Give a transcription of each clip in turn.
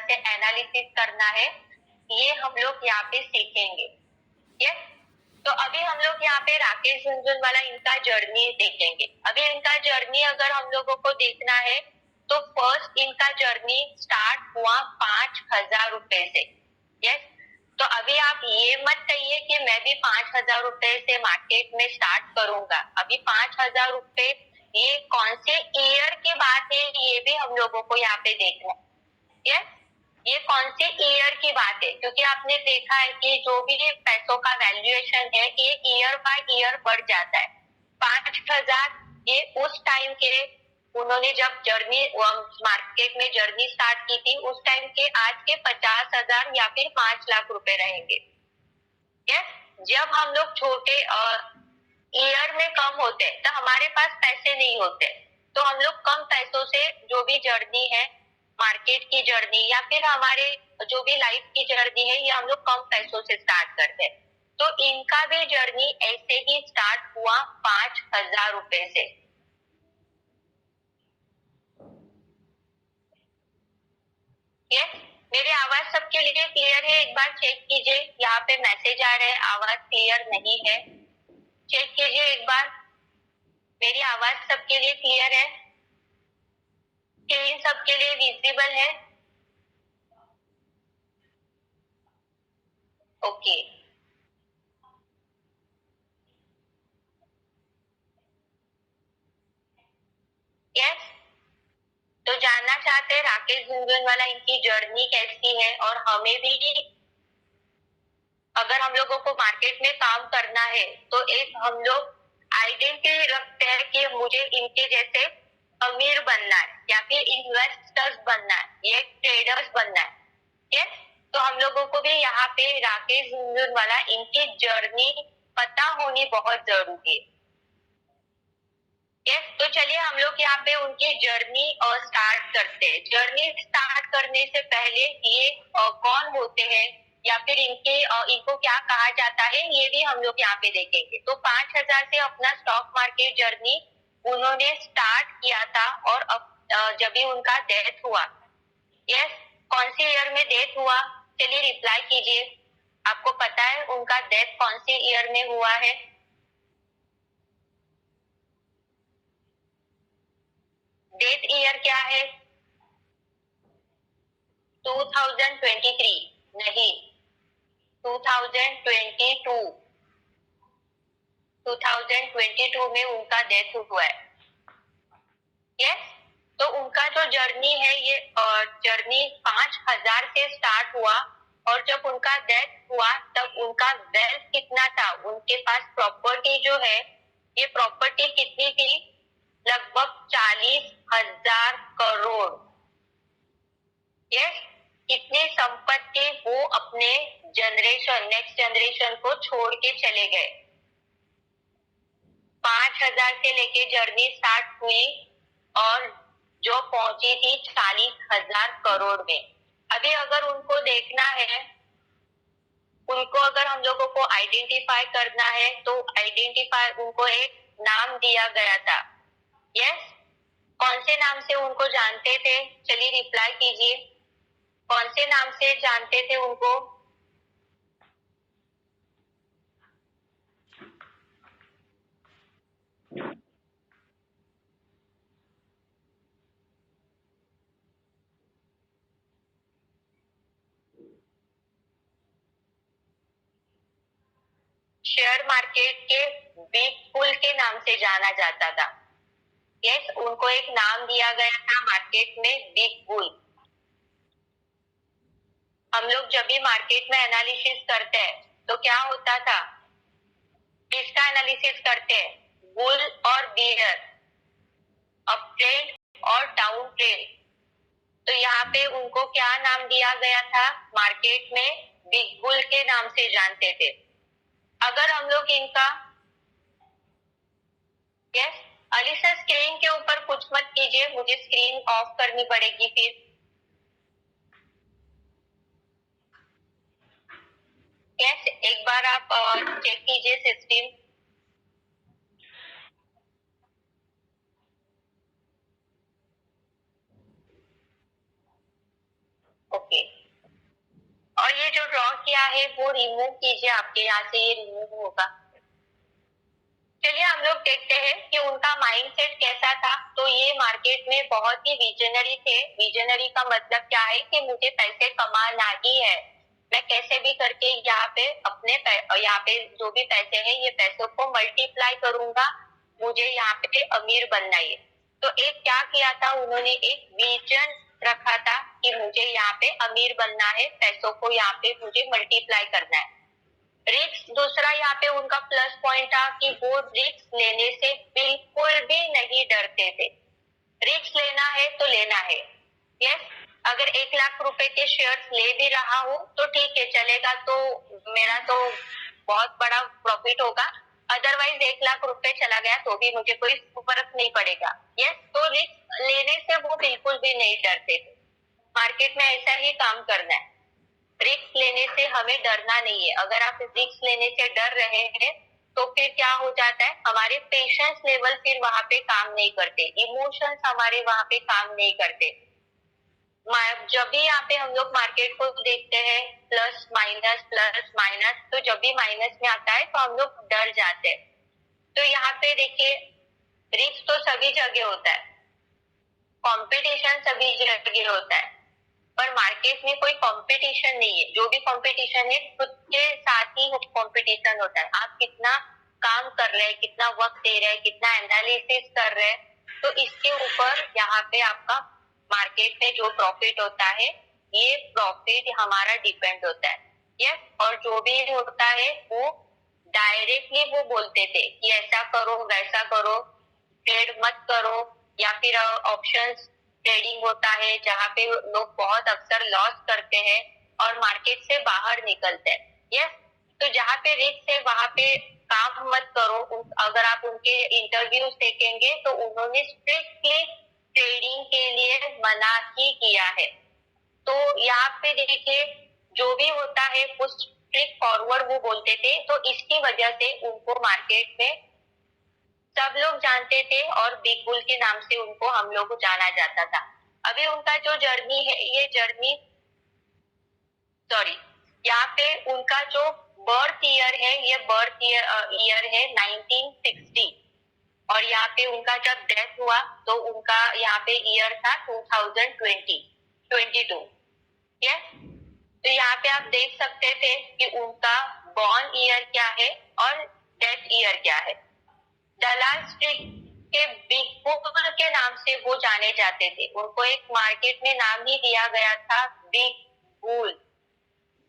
से एनालिसिस करना है, ये हम लोग यहाँ पे सीखेंगे। यस, तो अभी हम लोग यहाँ पे राकेश झुनझुनवाला इनका जर्नी देखेंगे। अभी इनका जर्नी अगर हम लोगों को देखना है तो फर्स्ट इनका जर्नी स्टार्ट हुआ 5,000 रुपए से। यस, तो अभी आप ये मत कहिए कि मैं भी 5,000 रुपए से मार्केट में स्टार्ट करूंगा। अभी 5,000 रुपए ये कौन से ईयर की बात है, ये भी हम लोगों को यहाँ पे देखना है। यस, ये कौन से ईयर की बात है, क्योंकि आपने देखा है कि जो भी पैसों का वैल्यूएशन है ये ईयर बाय ईयर बढ़ जाता है। 5,000 ये उस टाइम के उन्होंने जब जर्नी मार्केट में जर्नी स्टार्ट की थी, उस टाइम के आज के 50,000 या फिर 5 लाख रुपए रहेंगे। यस, जब हम लोग छोटे ईयर में कम होते तो हमारे पास पैसे नहीं होते, तो हम लोग कम पैसों से जो भी जर्नी है, मार्केट की जर्नी या फिर हमारे जो भी लाइफ की जर्नी है, ये हम लोग कम पैसों से स्टार्ट करते हैं। तो इनका भी जर्नी ऐसे ही स्टार्ट हुआ 5,000 रुपए से। यस, मेरी आवाज सबके लिए क्लियर है? एक बार चेक कीजिए, यहाँ पे मैसेज आ रहे हैं आवाज क्लियर नहीं है। चेक कीजिए एक बार, मेरी आवाज सबके लिए क्लियर है? स्क्रीन सबके लिए विजिबल है? ओके। यस, तो जानना चाहते हैं राकेश झुनझुनवाला इनकी जर्नी कैसी है, और हमें भी अगर हम लोगों को मार्केट में काम करना है तो एक हम लोग आइडेंटिटी रखते हैं कि मुझे इनके जैसे अमीर बनना है या फिर इन्वेस्टर्स बनना है, ये ट्रेडर्स बनना है। यस, तो हम लोगों को भी यहाँ पे राकेश झुनझुनवाला इनकी जर्नी पता होनी बहुत जरूरी है। यस, तो चलिए हम लोग यहाँ पे उनकी जर्नी स्टार्ट करते हैं। जर्नी स्टार्ट करने से पहले ये कौन होते हैं या फिर इनको क्या कहा जाता है, ये भी हम लोग यहाँ पे देखेंगे। तो 5,000 से अपना स्टॉक मार्केट जर्नी उन्होंने स्टार्ट किया था, और जब भी उनका डेथ हुआ। यस, कौन सी ईयर में डेथ हुआ, चलिए रिप्लाई कीजिए। आपको पता है उनका डेथ कौन सी ईयर में हुआ है? डेथ ईयर क्या है? 2023 नहीं, 2022 2022 में उनका डेथ हुआ है। यस, तो उनका जो जर्नी है ये जर्नी 5,000 से स्टार्ट हुआ, और जब उनका डेथ हुआ तब उनका वेल्थ कितना था, उनके पास प्रॉपर्टी जो है, ये प्रॉपर्टी कितनी थी? लगभग 40,000 करोड़। यस, कितनी संपत्ति वो अपने नेक्स्ट जनरेशन को छोड़ के चले गए। 5,000 से लेके जर्नी स्टार्ट हुई और जो पहुंची थी 40,000 करोड़ में। अभी अगर उनको देखना है, उनको अगर हम लोगों को आइडेंटिफाई करना है, तो आइडेंटिफाई उनको एक नाम दिया गया था। यस, कौन से नाम से उनको जानते थे? चलिए रिप्लाई कीजिए, कौन से नाम से जानते थे उनको? शेयर मार्केट के बिग बुल के नाम से जाना जाता था। यस, उनको एक नाम दिया गया था मार्केट में, बिग बुल। हम लोग जब भी मार्केट में एनालिसिस करते हैं तो क्या होता था? किसका एनालिसिस करते हैं? बुल और बियर, अप ट्रेंड और डाउन ट्रेंड। तो यहाँ पे उनको क्या नाम दिया गया था? मार्केट में बिग बुल के नाम से जानते थे। अगर हम लोग इनका यस, अली सर स्क्रीन के ऊपर कुछ मत कीजिए, मुझे स्क्रीन ऑफ करनी पड़ेगी फिर। यस, एक बार आप चेक कीजिए सिस्टम। ओके, किया है वो रिमूव कीजिए, आपके यहाँ से ये रिमूव होगा। चलिए हम लोग देखते हैं कि उनका माइंडसेट कैसा था। तो ये मार्केट में बहुत ही विजनरी थे। विजनरी का मतलब क्या है कि मुझे पैसे कमाना ही है, मैं कैसे भी करके यहाँ पे अपने यहाँ पे जो भी पैसे हैं ये पैसों को मल्टीप्लाई करूंगा, मुझे यहाँ पे अमीर बनना है। तो एक क्या किया था उन्होंने, एक विजन रखा था कि मुझे यहाँ पे अमीर बनना है, पैसों को यहाँ पे मुझे मल्टीप्लाई करना है। रिस्क दूसरा यहाँ पे उनका प्लस पॉइंट था कि वो रिस्क लेने से बिल्कुल भी नहीं डरते थे। रिस्क लेना है तो लेना है। यस, अगर 1 लाख रुपए के शेयर्स ले भी रहा हूँ तो ठीक है, चलेगा, तो मेरा तो बहुत बड़ा प्रॉफिट होगा। अदरवाइज 1 लाख रुपए चला गया तो भी मुझे कोई फर्क नहीं पड़ेगा। यस, तो रिस्क लेने से वो बिल्कुल भी नहीं डरते थे। मार्केट में ऐसा ही काम करना है, रिस्क लेने से हमें डरना नहीं है। अगर आप रिस्क लेने से डर रहे हैं तो फिर क्या हो जाता है, हमारे पेशेंस लेवल फिर वहां पे काम नहीं करते, इमोशंस हमारे वहां पे काम नहीं करते। जब भी यहाँ पे हम लोग मार्केट को देखते हैं प्लस माइनस, तो जब भी माइनस में आता है तो हम लोग डर जाते हैं। तो यहाँ पे देखिए, रिस्क तो सभी जगह होता है, कंपटीशन सभी जगह होता है, पर मार्केट में कोई कंपटीशन नहीं है। जो भी कंपटीशन है खुद के साथ ही कंपटीशन होता है। आप कितना काम कर रहे हैं, कितना वक्त दे रहे हैं, कितना एनालिसिस कर रहे हैं, तो इसके ऊपर यहाँ पे आपका मार्केट में जो प्रॉफिट होता है ये प्रॉफिट हमारा डिपेंड होता है। यस, और जो भी होता है वो डायरेक्टली वो बोलते थे कि ऐसा करो वैसा करो, ट्रेड मत करो, या फिर ऑप्शंस ट्रेडिंग होता है जहाँ पे लोग बहुत अक्सर लॉस करते हैं और मार्केट से बाहर निकलते हैं। यस, तो जहाँ पे रिस्क है वहां पे काम मत करो। अगर आप उनके इंटरव्यूज देखेंगे तो उन्होंने स्ट्रिक्टली ट्रेडिंग के लिए मना ही किया है। तो यहाँ पे देखिए, जो भी होता है वो स्ट्रिक्ट फॉरवर्ड वो बोलते थे, तो इसकी वजह से उनको मार्केट में सब लोग जानते थे और बिग बुल के नाम से उनको हम लोग को जाना जाता था। अभी उनका जो जर्नी है ये जर्नी, सॉरी, यहाँ पे उनका जो बर्थ ईयर है ये बर्थ ईयर है 1960, और यहाँ पे उनका जब डेथ हुआ तो उनका यहाँ पे ईयर था 2022। यस, तो यहाँ पे आप देख सकते थे कि उनका बॉर्न ईयर क्या है और डेथ ईयर क्या है। दलाल स्ट्रीट के बिग बुल के नाम से वो जाने जाते थे। उनको एक मार्केट में नाम ही दिया गया था बिग बुल।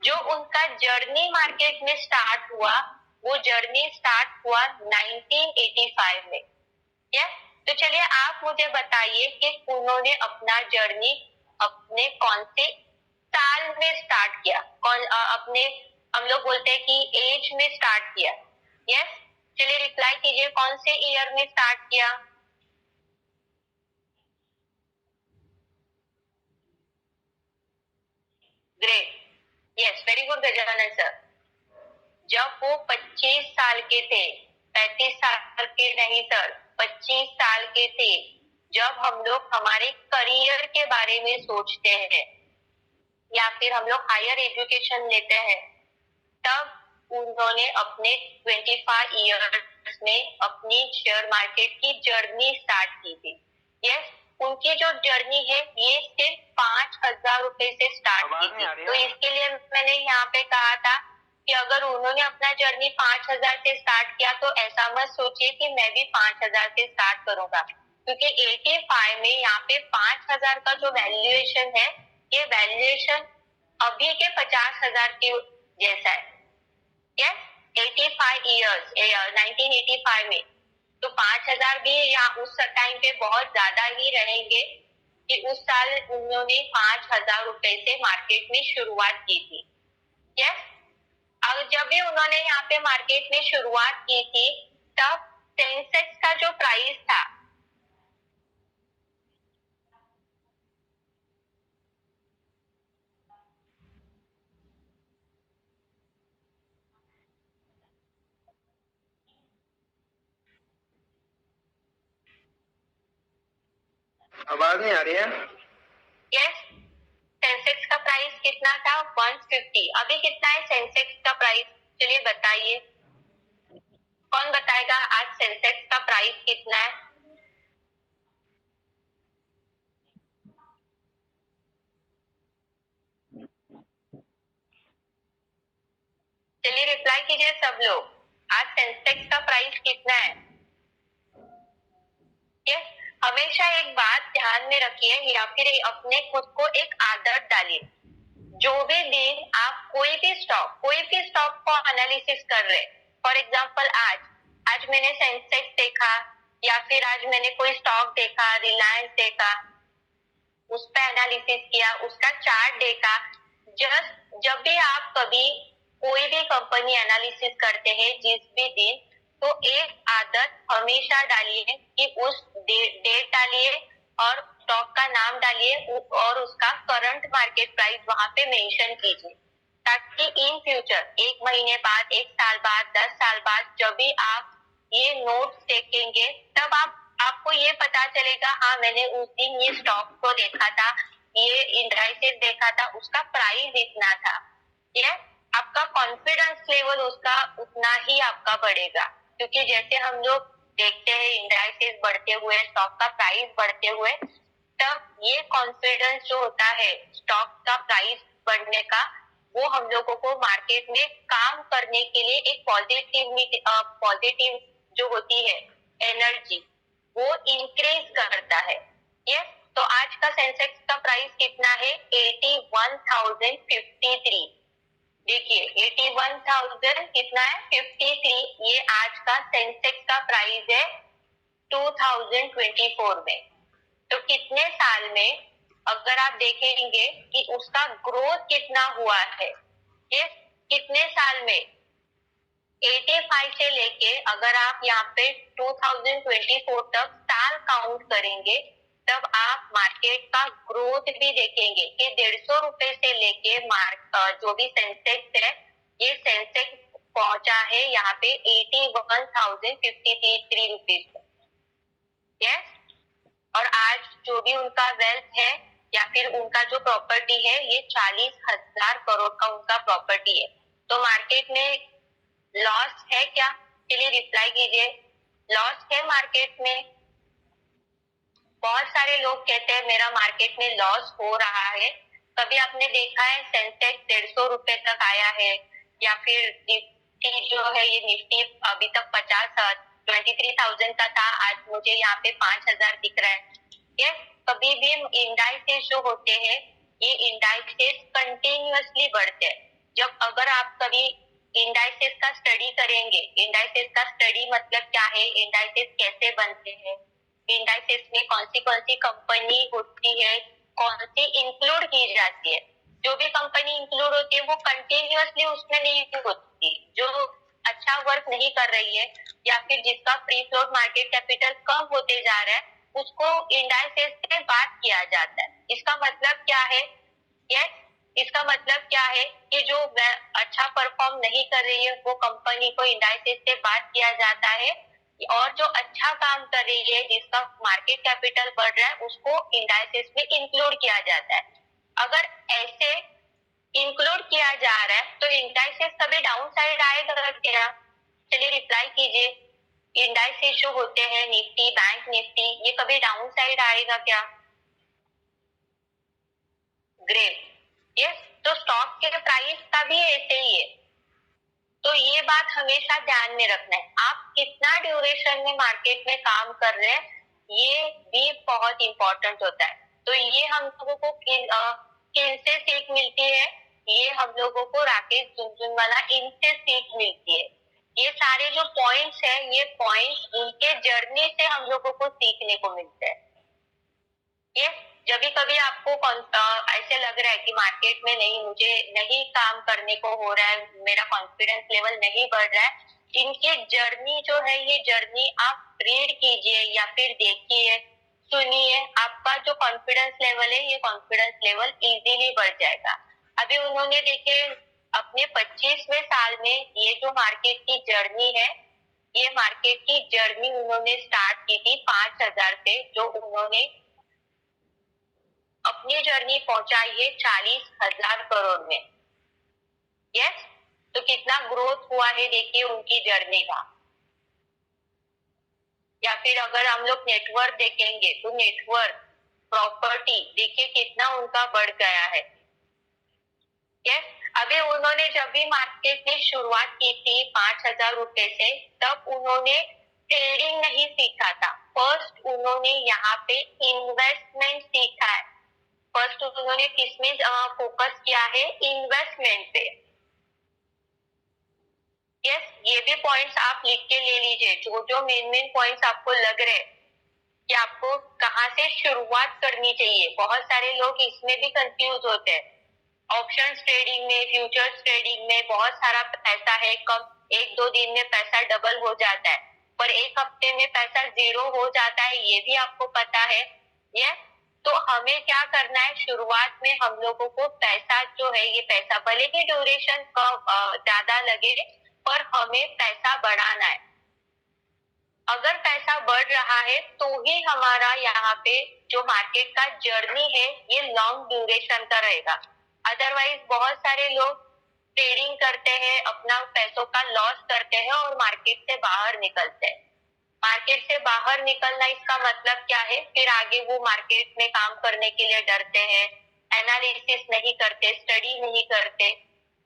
जो उनका जर्नी मार्केट में स्टार्ट हुआ, वो जर्नी स्टार्ट हुआ 1985 में। यस, तो चलिए आप मुझे बताइए कि उन्होंने अपना जर्नी अपने कौन से साल में स्टार्ट किया, कौन अपने, हम लोग बोलते हैं कि एज में स्टार्ट किया। यस, चलिए रिप्लाई कीजिए, कौन से ईयर में स्टार्ट किया। Great, yes, very good Gajanan sir. जब वो 25 साल के थे, 35 साल के नहीं सर, 25 साल के थे, जब हम लोग हमारे करियर के बारे में सोचते हैं या फिर हम लोग हायर एजुकेशन लेते हैं, तब उन्होंने अपने 25 ईयर्स में अपनी शेयर मार्केट की जर्नी स्टार्ट की थी। यस, उनकी जो जर्नी है ये सिर्फ 5,000 रुपए से स्टार्ट की थी। तो इसके लिए मैंने यहाँ पे कहा था कि अगर उन्होंने अपना जर्नी 5,000 से स्टार्ट किया तो ऐसा मत सोचिए कि मैं भी 5,000 से स्टार्ट करूंगा, क्योंकि 85 में यहाँ पे 5,000 का जो वैल्यूएशन है ये वैल्यूएशन अभी के 50,000 के जैसा है। यस, 85 ईयर्स 1985 में, तो 5,000 भी या उस टाइम पे बहुत ज्यादा ही रहेंगे कि उस साल उन्होंने 5,000 रुपए से मार्केट में शुरुआत की थी। यस, अब जब भी उन्होंने यहाँ पे मार्केट में शुरुआत की थी तब सेंसेक्स का जो प्राइस था, आवाज नहीं आ रही है। यस, सेंसेक्स का प्राइस कितना था 150, अभी कितना है सेंसेक्स का प्राइस? चलिए बताइए, कौन बताएगा आज सेंसेक्स का प्राइस कितना है? चलिए रिप्लाई कीजिए सब लोग, आज सेंसेक्स का प्राइस कितना है? यस, हमेशा एक बात ध्यान में रखिए या फिर अपने खुद को एक आदत डालिए, जो भी दिन आप कोई भी स्टॉक को एनालिसिस कर रहे, फॉर एग्जांपल आज मैंने सेंसेक्स देखा या फिर आज मैंने कोई स्टॉक देखा, रिलायंस देखा, उस पर एनालिसिस किया, उसका चार्ट देखा। जस्ट जब भी आप कभी कोई भी कंपनी एनालिसिस करते हैं जिस भी दिन, तो एक आदत हमेशा डालिए कि उस डेट डालिए और स्टॉक का नाम डालिए और उसका करंट मार्केट प्राइस वहां पे मेंशन कीजिए, ताकि इन फ्यूचर 1 महीने बाद, 1 साल बाद, 10 साल बाद जब भी आप ये नोट्स देखेंगे तब आपको ये पता चलेगा, हाँ मैंने उस दिन ये स्टॉक को देखा था, ये इंडाइसेस देखा था, उसका प्राइस इतना था। ये आपका कॉन्फिडेंस लेवल उसका उतना ही आपका बढ़ेगा, क्योंकि जैसे हम लोग देखते हैं इंडाइसेस बढ़ते हुए, स्टॉक का प्राइस बढ़ते हुए, तब ये कॉन्फिडेंस जो होता है स्टॉक का प्राइस बढ़ने का, वो हम लोगों को मार्केट में काम करने के लिए एक पॉजिटिव जो होती है एनर्जी, वो इंक्रीज करता है। यस, तो आज का सेंसेक्स का प्राइस कितना है? 81,053। देखिए 81,000 कितना है? 53। ये आज का सेंसेक्स का प्राइस है 2024 में। तो कितने साल में अगर आप देखेंगे कि उसका ग्रोथ कितना हुआ है, ये कितने साल में 85 से लेके अगर आप यहाँ पे 2024 तक साल काउंट करेंगे, तब आप मार्केट का ग्रोथ भी देखेंगे कि 150 रुपए से लेके जो भी सेंसेक्स है, ये सेंसेक्स पहुंचा है यहाँ पे 81,053 रुपीज। यस, और आज जो भी उनका वेल्थ है या फिर उनका जो प्रॉपर्टी है, ये 40,000 करोड़ का उनका प्रॉपर्टी है। तो मार्केट में लॉस है क्या? चलिए रिप्लाई कीजिए, लॉस है मार्केट में? बहुत सारे लोग कहते हैं मेरा मार्केट में लॉस हो रहा है। कभी आपने देखा है सेंसेक्स 150 रुपए तक आया है, या फिर निफ्टी जो है, ये निफ्टी अभी तक 23,000 का था, आज मुझे यहाँ पे 5,000 दिख रहा है। यस, कभी भी इंडाइसेस जो होते हैं, ये इंडाइसेस कंटिन्यूअसली बढ़ते हैं। जब अगर आप कभी इंडाइसेस का स्टडी करेंगे, इंडाइसेस का स्टडी मतलब क्या है, इंडाइसेस कैसे बनते हैं, इंडाइसेस में कौन सी कंपनी होती है, कौन सी इंक्लूड की जाती है। जो भी कंपनी इंक्लूड होती है वो कंटिन्यूअसली उसमें नहीं होती, जो अच्छा वर्क नहीं कर रही है या फिर जिसका फ्री फ्लोट मार्केट कैपिटल कम होते जा रहा है, उसको इंडाइसेस से बात किया जाता है। इसका मतलब क्या है? यस, इसका मतलब क्या है कि जो अच्छा परफॉर्म नहीं कर रही है वो कंपनी को इंडाइसेस से बात किया जाता है, और जो अच्छा काम कर रही है, जिसका मार्केट कैपिटल बढ़ रहा है, उसको इंडाइसेस में इंक्लूड किया जाता है। अगर ऐसे इंक्लूड किया जा रहा है तो इंडाइसेस कभी डाउन साइड आएगा क्या? चलिए रिप्लाई कीजिए, इंडाइसेस जो होते हैं निफ्टी, बैंक निफ्टी, ये कभी डाउन साइड आएगा क्या? ग्रेट। यस, तो स्टॉक के प्राइस का भी ऐसे ही है। तो ये बात हमेशा ध्यान में रखना है, आप कितना ड्यूरेशन में मार्केट में काम कर रहे हैं, ये भी बहुत इंपॉर्टेंट होता है। तो ये हम लोगों को किन से सीख मिलती है? ये हम लोगों को राकेश झुनझुनवाला इनसे सीख मिलती है। ये सारे जो पॉइंट्स है, ये पॉइंट्स उनके जर्नी से हम लोगों को सीखने को मिलते हैं। ये जब भी कभी आपको ऐसे लग रहा है कि मार्केट में नहीं, मुझे नहीं काम करने को हो रहा है, मेरा कॉन्फिडेंस लेवल नहीं बढ़ रहा है, इनके जर्नी जो है, ये जर्नी आप रीड कीजिए या फिर देखिए, सुनिए, आपका जो कॉन्फिडेंस लेवल है, ये कॉन्फिडेंस लेवल इजीली बढ़ जाएगा। अभी उन्होंने देखे अपने 25वें साल में ये जो मार्केट की जर्नी है, ये मार्केट की जर्नी उन्होंने स्टार्ट की थी 5,000 से, जो उन्होंने अपनी जर्नी पहुंचाई है 40,000 करोड़ में। यस, तो कितना ग्रोथ हुआ है देखिए उनकी जर्नी का। या फिर अगर हम लोग नेटवर्क देखेंगे तो नेटवर्क प्रॉपर्टी देखिए कितना उनका बढ़ गया है। यस, अभी उन्होंने जब भी मार्केट में शुरुआत की थी 5,000 रुपए से, तब उन्होंने ट्रेडिंग नहीं सीखा था। फर्स्ट उन्होंने यहाँ पे इन्वेस्टमेंट सीखा है। फर्स्ट उन्होंने किसमें फोकस किया है? इन्वेस्टमेंट पे। यस, ये भी पॉइंट्स आप लिख के ले लीजिए, जो जो मेन पॉइंट्स आपको लग रहे कि आपको कहाँ से शुरुआत करनी चाहिए। बहुत सारे लोग इसमें भी कंफ्यूज होते हैं। ऑप्शंस ट्रेडिंग में, फ्यूचर्स ट्रेडिंग में बहुत सारा पैसा है, कब एक दो दिन में पैसा डबल हो जाता है, पर एक हफ्ते में पैसा 0 हो जाता है, ये भी आपको पता है। ये तो हमें क्या करना है, शुरुआत में हम लोगों को पैसा जो है, ये पैसा भले ही ड्यूरेशन ज्यादा लगे, पर हमें पैसा बढ़ाना है। अगर पैसा बढ़ रहा है तो ही हमारा यहाँ पे जो मार्केट का जर्नी है ये लॉन्ग ड्यूरेशन का रहेगा। अदरवाइज बहुत सारे लोग ट्रेडिंग करते हैं, अपना पैसों का लॉस करते हैं और मार्केट से बाहर निकलते हैं। मार्केट से बाहर निकलना इसका मतलब क्या है? फिर आगे वो मार्केट में काम करने के लिए डरते हैं, एनालिसिस नहीं करते, स्टडी नहीं करते।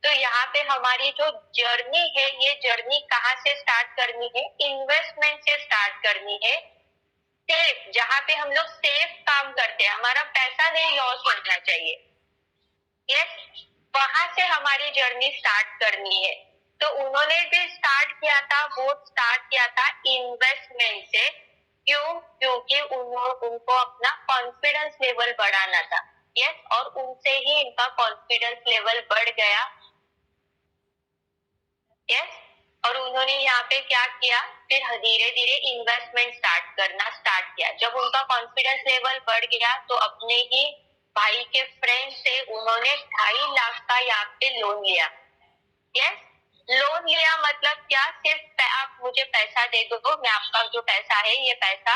तो यहाँ पे हमारी जो जर्नी है, ये जर्नी कहाँ से स्टार्ट करनी है? इन्वेस्टमेंट से स्टार्ट करनी है। सेफ, जहाँ पे हम लोग सेफ काम करते हैं, हमारा पैसा नहीं लॉस होना चाहिए। यस, वहां से हमारी जर्नी स्टार्ट करनी है। तो उन्होंने भी स्टार्ट किया था, वो स्टार्ट किया था इन्वेस्टमेंट से। क्यों? क्योंकि उनको अपना कॉन्फिडेंस लेवल बढ़ाना था। यस, और उनसे ही इनका कॉन्फिडेंस लेवल बढ़ गया। यस, और उन्होंने यहाँ पे क्या किया, फिर धीरे धीरे इन्वेस्टमेंट करना स्टार्ट किया। जब उनका कॉन्फिडेंस लेवल बढ़ गया तो अपने ही भाई के फ्रेंड से उन्होंने 2.5 लाख का यहाँ पे लोन लिया। यस, लोन लिया मतलब क्या? सिर्फ आप मुझे पैसा दे दो, तो मैं आपका जो पैसा है, ये पैसा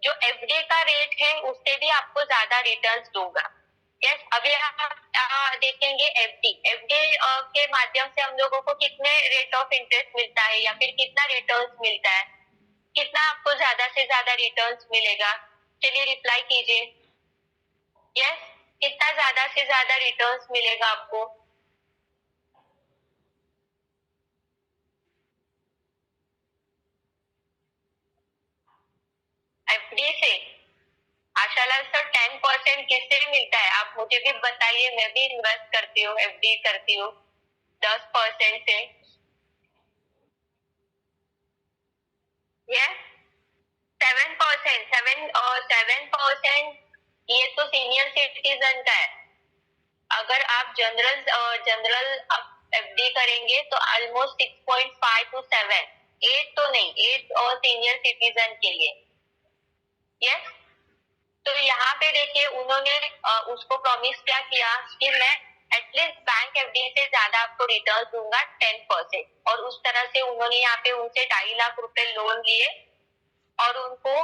जो एफडी का रेट है उससे भी आपको ज्यादा रिटर्न्स दूंगा। यस, अभी आप देखेंगे एफडी के माध्यम से हम लोगों को कितने रेट ऑफ इंटरेस्ट मिलता है या फिर कितना रिटर्न्स मिलता है, कितना आपको ज्यादा से ज्यादा रिटर्न्स मिलेगा? चलिए रिप्लाई कीजिए। यस, कितना ज्यादा से ज्यादा रिटर्न्स मिलेगा आपको? एफडी से आशाला सर 10% किससे मिलता है? आप मुझे भी बताइए, मैं भी इन्वेस्ट करती हूँ, एफडी करती हूँ 10% से। यस, 7%, 7% ये तो सीनियर सिटीजन का है। अगर आप जनरल एफडी करेंगे तो ऑलमोस्ट 6.5 to 7, 8 तो नहीं, 8 और सीनियर सिटीजन के लिए। यस, तो यहाँ पे देखिए उन्होंने उसको प्रॉमिस क्या किया कि मैं एटलीस्ट बैंक एफडी से ज्यादा आपको रिटर्न दूंगा 10%, और उस तरह से उन्होंने यहाँ पे उनसे 2.5 लाख रुपए लोन लिए और उनको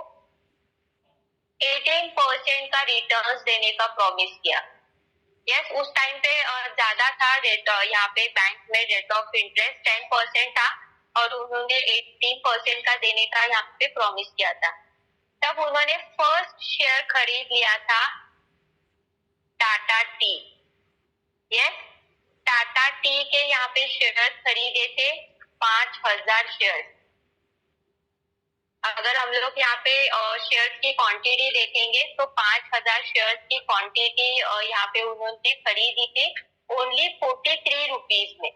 18% का रिटर्न देने का प्रॉमिस किया। यस, उस टाइम पे ज्यादा था रेट, यहाँ पे बैंक में रेट ऑफ इंटरेस्ट 10% था और उन्होंने 18% का देने का यहाँ पे प्रॉमिस किया था। तब उन्होंने फर्स्ट शेयर खरीद लिया था Tata T. Yes, Tata T के यहाँ पे शेयर खरीदे थे 5,000 शेयर। अगर हम लोग यहाँ पे शेयर्स की क्वांटिटी देखेंगे तो 5,000 शेयर्स की क्वांटिटी यहाँ पे उन्होंने खरीदी थी ओनली 43 रुपीज में।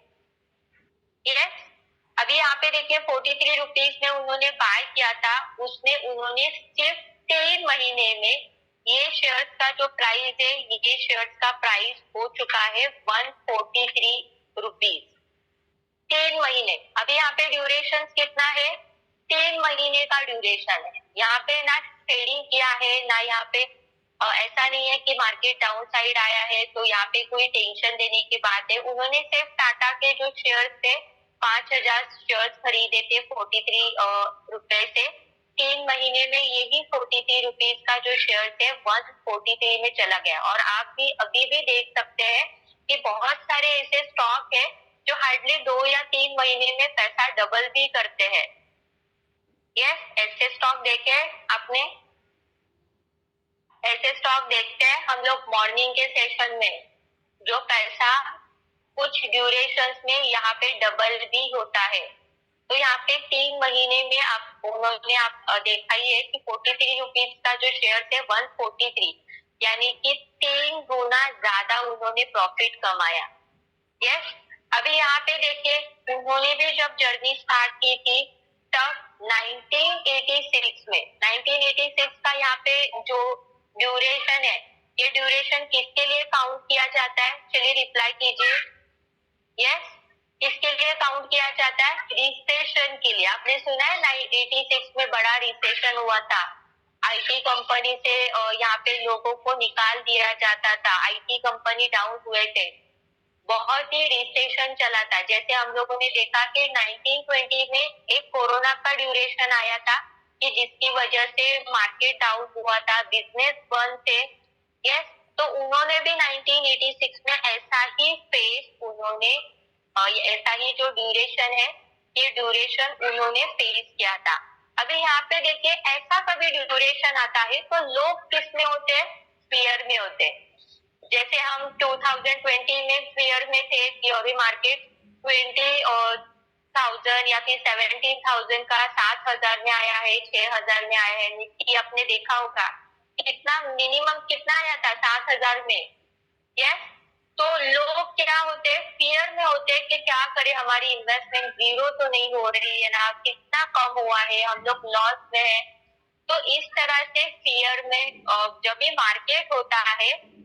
यस, अभी यहाँ पे देखिए 43 रुपीज में उन्होंने बाय किया था, उसमें उन्होंने सिर्फ 3 महीने में ये शेयर्स का जो प्राइस है, ये शेयर्स का प्राइस हो चुका है 143 रुपीज। 3 महीने। अभी यहाँ पे ड्यूरेशन कितना है? 3 महीने का ड्यूरेशन है। यहाँ पे ना ट्रेडिंग किया है ना यहाँ पे ऐसा नहीं है कि मार्केट डाउन साइड आया है तो यहाँ पे कोई टेंशन देने की बात है। उन्होंने सिर्फ टाटा के जो शेयर्स थे 5,000 शेयर्स खरीदे थे 43 रुपए से। 3 महीने में यही 43 रुपीज का जो शेयर थे 143 में चला गया। और आप भी अभी भी देख सकते हैं कि बहुत सारे ऐसे स्टॉक है जो हार्डली 2 या 3 महीने में पैसा डबल भी करते हैं। यस, ऐसे स्टॉक देखे आपने? ऐसे स्टॉक देखते हैं हम लोग मॉर्निंग के सेशन में, जो पैसा कुछ ड्यूरेशन में यहाँ पे डबल भी होता है। तो यहाँ पे 3 महीने में उन्होंने देखा ही है कि 43 रुपीज का जो शेयर थे 143, यानी कि 3 गुना ज्यादा उन्होंने प्रॉफिट कमाया। यस, अभी यहाँ पे देखिए उन्होंने भी जब जर्नी स्टार्ट की थी तब 1986 का यहाँ पे जो ड्यूरेशन है, ये ड्यूरेशन किसके लिए काउंट किया जाता है? चलिए रिप्लाई कीजिए। यस, किसके लिए काउंट किया जाता है? रिसेशन के लिए। आपने सुना है 86 में बड़ा रिसेशन हुआ था, आईटी कंपनी से यहाँ पे लोगों को निकाल दिया जाता था, आईटी कंपनी डाउन हुए थे, बहुत ही रिसेशन चला था। जैसे हम लोगों ने देखा कि 1920 में एक कोरोना का ड्यूरेशन आया था कि जिसकी वजह से मार्केट डाउन हुआ था, बिजनेस बंद थे। यस, तो उन्होंने भी 1986 में ऐसा ही फेस उन्होंने ऐसा ही जो ड्यूरेशन है, ये ड्यूरेशन उन्होंने फेस किया था। अभी यहाँ पे देखिए ऐसा कभी ड्यूरेशन आता है तो लोग किस में होते हैं? फियर में होते हैं। जैसे हम 2020 में फियर में थे कि अभी मार्केट 20,000 या फिर 17,000 का 7,000 में आया है, 6,000 में आया है। निफ्टी आपने देखा होगा कितना मिनिमम कितना आया था? 7,000 में। यस, तो लोग क्या होते हैं? फियर में होते हैं कि क्या करें, हमारी इन्वेस्टमेंट जीरो तो नहीं हो रही है ना, कितना कम हुआ है, हम लोग लॉस में है। तो इस तरह से फियर में जब भी मार्केट होता है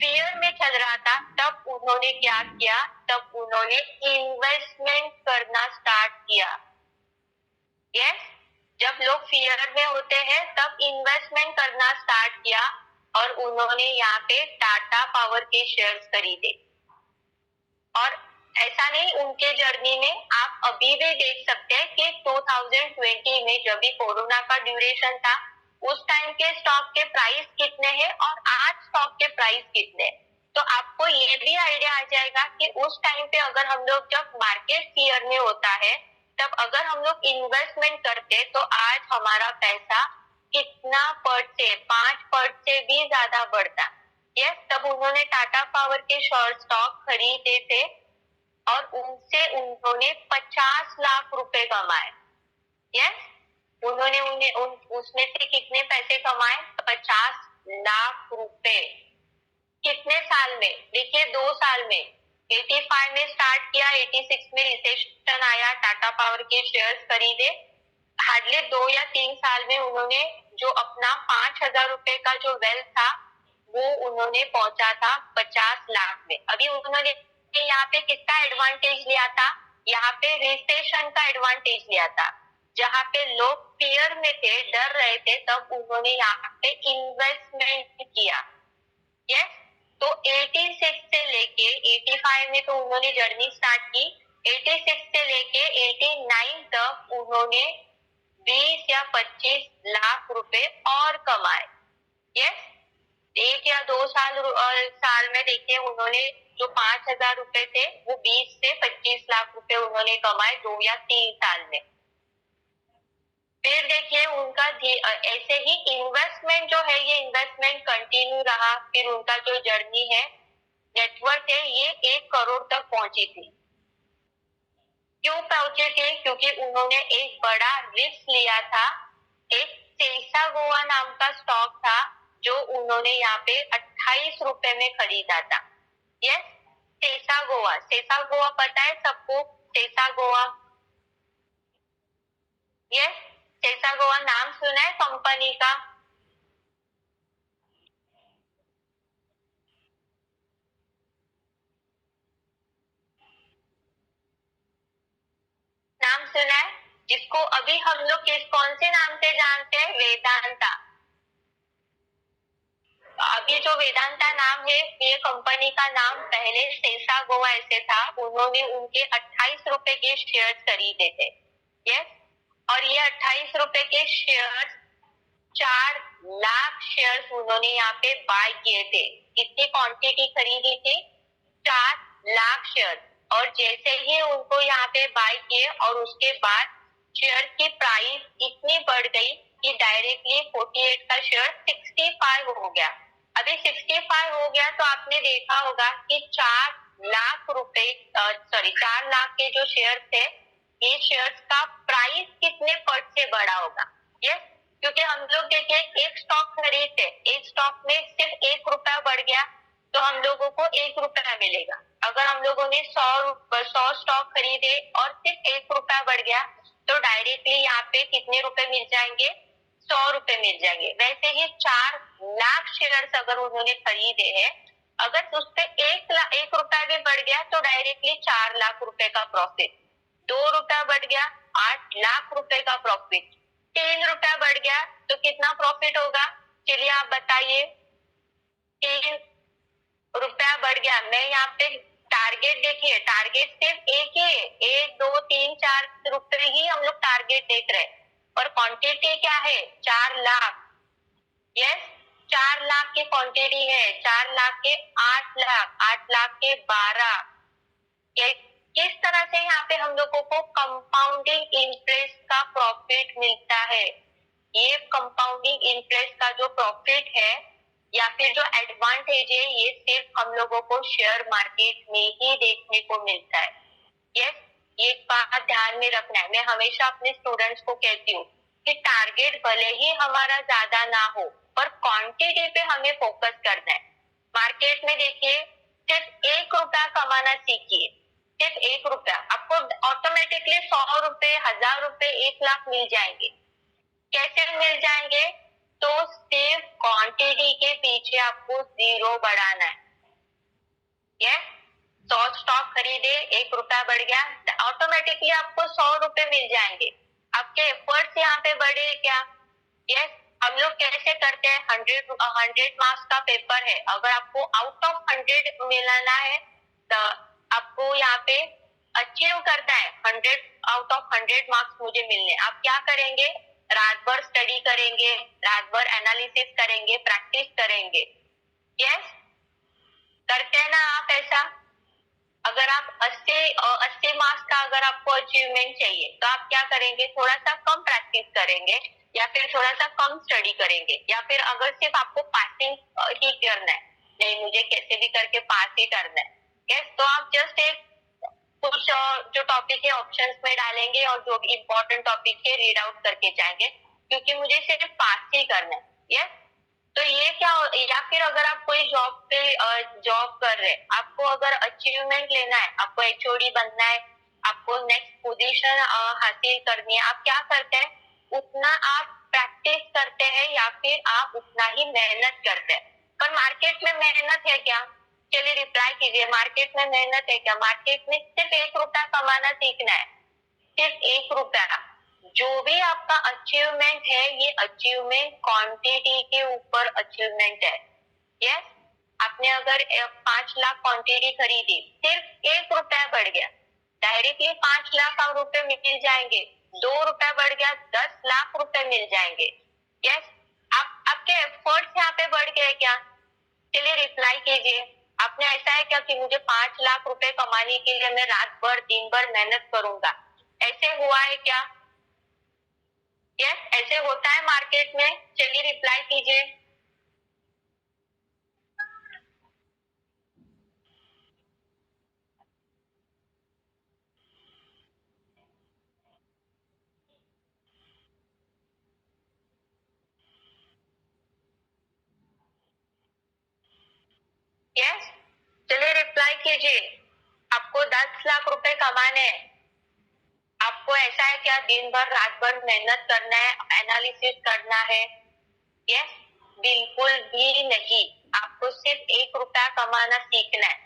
फियर में चल रहा था, तब उन्होंने क्या किया? तब उन्होंने इन्वेस्टमेंट करना स्टार्ट किया। यस, जब लोग फियर में होते हैं तब इन्वेस्टमेंट करना स्टार्ट किया और उन्होंने यहाँ पे टाटा पावर के शेयर्स खरीदे। और ऐसा नहीं, उनके जर्नी में आप अभी भी देख सकते हैं कि 2020 में जब भी कोरोना का ड्यूरेशन था उस टाइम के स्टॉक के प्राइस कितने हैं और आज स्टॉक के प्राइस कितने हैं। तो आपको ये भी आइडिया आ जाएगा कि उस टाइम पे अगर हम लोग जब मार्केट फियर में होता है तब अगर हम लोग इन्वेस्टमेंट करते तो आज हमारा पैसा कितना परसेंट से 5% से भी ज्यादा बढ़ता। यस, तब उन्होंने टाटा पावर के शॉर्ट स्टॉक खरीदे थे और उनसे उन्होंने 50 लाख रुपए कमाए। यस, उन्होंने उसमें से कितने पैसे कमाए? 50 लाख रुपए। कितने साल में? देखिए 2 साल में। 85 में स्टार्ट किया, 86 में रिसेशन आया, टाटा पावर के शेयर्स खरीदे, हार्डली 2 या 3 साल में उन्होंने जो अपना 5,000 रुपए का जो वेल्थ था वो उन्होंने पहुंचा था 50 लाख में। अभी उन्होंने यहाँ पे किसका एडवांटेज लिया था? यहाँ पे रिसेशन का एडवांटेज लिया था। जहाँ पे लोग फियर में थे, डर रहे थे, तब उन्होंने यहाँ पे इन्वेस्टमेंट किया। यस, तो 86 से लेके 85 में तो उन्होंने जर्नी स्टार्ट की, 86 से लेके 89 तक उन्होंने 20 या 25 लाख रुपए और कमाए। यस, 1 या 2 साल में देखिए उन्होंने जो 5,000 रुपए थे वो 20 से 25 लाख रुपए उन्होंने कमाए 2 या 3 साल में। फिर देखिए उनका ऐसे ही इन्वेस्टमेंट जो है, ये इन्वेस्टमेंट कंटिन्यू रहा। फिर उनका जो जर्नी है, नेटवर्क है, ये 1 करोड़ तक पहुंची थी। क्यों पहुंची थी? क्योंकि उन्होंने एक बड़ा रिस्क लिया था। एक सेसा गोवा नाम का स्टॉक था जो उन्होंने यहाँ पे 28 रुपए में खरीदा था। यस, सेसा गोवा। सेसा गोवा पता है सबको? सेसा गोवा। यस, सेसा गोवा नाम सुना है कंपनी का? नाम सुना है? जिसको अभी हम लोग कौन से नाम से जानते हैं? वेदांता। अभी जो वेदांता नाम है, ये कंपनी का नाम पहले सेसा गोवा ऐसे था। उन्होंने उनके 28 रुपए के शेयर खरीदे थे। यस, और ये 28 रुपए के शेयर 4 लाख शेयर्स उन्होंने यहाँ पे बाय किए थे। कितनी क्वांटिटी खरीदी थी? 4 लाख शेयर। और जैसे ही उनको यहाँ पे बाय किए और उसके बाद शेयर की प्राइस इतनी बढ़ गई कि डायरेक्टली 48 का शेयर 65 हो गया। अभी 65 हो गया तो आपने देखा होगा कि 4 लाख के जो शेयर थे, ये शेयर्स का प्राइस कितने पट से बढ़ा होगा। यस, क्योंकि हम लोग देखिए एक स्टॉक खरीदते, एक स्टॉक में सिर्फ 1 रुपया बढ़ गया तो हम लोगों को 1 रुपया मिलेगा। अगर हम लोगों ने 100 स्टॉक खरीदे और सिर्फ 1 रुपया बढ़ गया तो डायरेक्टली यहाँ पे कितने रुपए मिल जाएंगे? 100 रुपए मिल जाएंगे। वैसे ही 4 लाख शेयर्स अगर उन्होंने खरीदे हैं, अगर उस पे 1 रुपया भी बढ़ गया तो डायरेक्टली 4 लाख रुपए का प्रॉफिट। 2 रुपया बढ़ गया 8 लाख रुपए का प्रॉफिट। 3 रुपया बढ़ गया तो कितना प्रॉफिट होगा? चलिए आप बताइए। 3 रुपया बढ़ गया। मैं यहाँ पे टारगेट देखिए, टारगेट सिर्फ एक ही है, 1 2 3 4 रुपए ही हम लोग टारगेट देख रहे हैं। और क्वांटिटी क्या है? 4 लाख। यस, 4 लाख की क्वांटिटी है। 4 लाख के 8 लाख, 8 लाख के 12। किस तरह से यहाँ पे हम लोगों को कंपाउंडिंग इंटरेस्ट का प्रॉफिट मिलता है? ये कंपाउंडिंग इंटरेस्ट का जो प्रॉफिट है या फिर जो एडवांटेज है, ये सिर्फ हम लोगों को शेयर मार्केट में ही देखने को मिलता है। यस, ये बात ध्यान में रखना है। मैं हमेशा अपने स्टूडेंट्स को कहती हूँ कि टारगेट भले ही हमारा ज्यादा ना हो पर क्वांटिटी पे हमें फोकस करना है। मार्केट में देखिए, सिर्फ 1 रुपया कमाना सीखिए। सिर्फ 1 रुपया, आपको ऑटोमेटिकली 100 रुपए, 1000 रुपए, 1 लाख मिल जाएंगे। कैसे मिल जाएंगे? तो सिर्फ क्वांटिटी के पीछे आपको जीरो बढ़ाना है। यस, 100 स्टॉक खरीदे, 1 रुपया बढ़ गया, ऑटोमेटिकली आपको 100 रुपए मिल जाएंगे। आपके एफर्ट्स यहाँ पे बढ़े क्या? यस, हम लोग कैसे करते हैं? 100 मार्क्स का पेपर है, अगर आपको आउट ऑफ 100 मिलाना है तो आपको यहाँ पे अचीव करना है। 100 आउट ऑफ 100 मार्क्स मुझे मिलने, आप क्या करेंगे? रात भर स्टडी करेंगे, रात भर एनालिसिस करेंगे, प्रैक्टिस करेंगे। यस, करते हैं ना आप ऐसा? अगर आप 80 मार्क्स का अगर आपको अचीवमेंट चाहिए तो आप क्या करेंगे? थोड़ा सा कम प्रैक्टिस करेंगे या फिर थोड़ा सा कम स्टडी करेंगे, या फिर अगर सिर्फ आपको पासिंग ही करना है, नहीं मुझे कैसे भी करके पास ही करना है, यस, तो आप जस्ट एक कुछ जो टॉपिक है ऑप्शंस में डालेंगे और जो भी इम्पोर्टेंट टॉपिक है रीड आउट करके जाएंगे, क्योंकि मुझे सिर्फ पास ही करना है। यस, तो ये क्या, या फिर अगर आप कोई जॉब पे जॉब कर रहे हैं, आपको अगर अचीवमेंट लेना है, आपको एचओडी बनना है, आपको नेक्स्ट पोजीशन हासिल करनी है, आप क्या करते हैं? उतना आप प्रैक्टिस करते हैं या फिर आप उतना ही मेहनत करते हैं। पर मार्केट में मेहनत है क्या? चलिए रिप्लाई कीजिए, मार्केट में मेहनत है क्या? मार्केट में सिर्फ 1 रुपया कमाना सीखना है, सिर्फ 1 रुपया। जो भी आपका अचीवमेंट है, ये अचीवमेंट क्वांटिटी के ऊपर अचीवमेंट है। यस, आपने अगर 5 लाख क्वांटिटी खरीदी, सिर्फ 1 रुपया बढ़ गया, डायरेक्टली 5 लाख रुपए मिल जाएंगे। 2 रुपया बढ़ गया, 10 लाख रुपए मिल जाएंगे। यस, आपके एफर्ट्स यहाँ पे बढ़ गए क्या? चलिए रिप्लाई कीजिए। आपने ऐसा है क्या कि मुझे 5 लाख रुपए कमाने के लिए मैं रात भर दिन भर मेहनत करूंगा, ऐसे हुआ है क्या? यस, ऐसे होता है मार्केट में। चलिए रिप्लाई कीजिए। यस, चलिए रिप्लाई कीजिए। आपको 10 लाख रुपए कमाने हैं, आपको ऐसा है क्या दिन भर रात भर मेहनत करना है, एनालिसिस करना है? यस, बिल्कुल भी नहीं। आपको सिर्फ 1 रुपया कमाना सीखना है,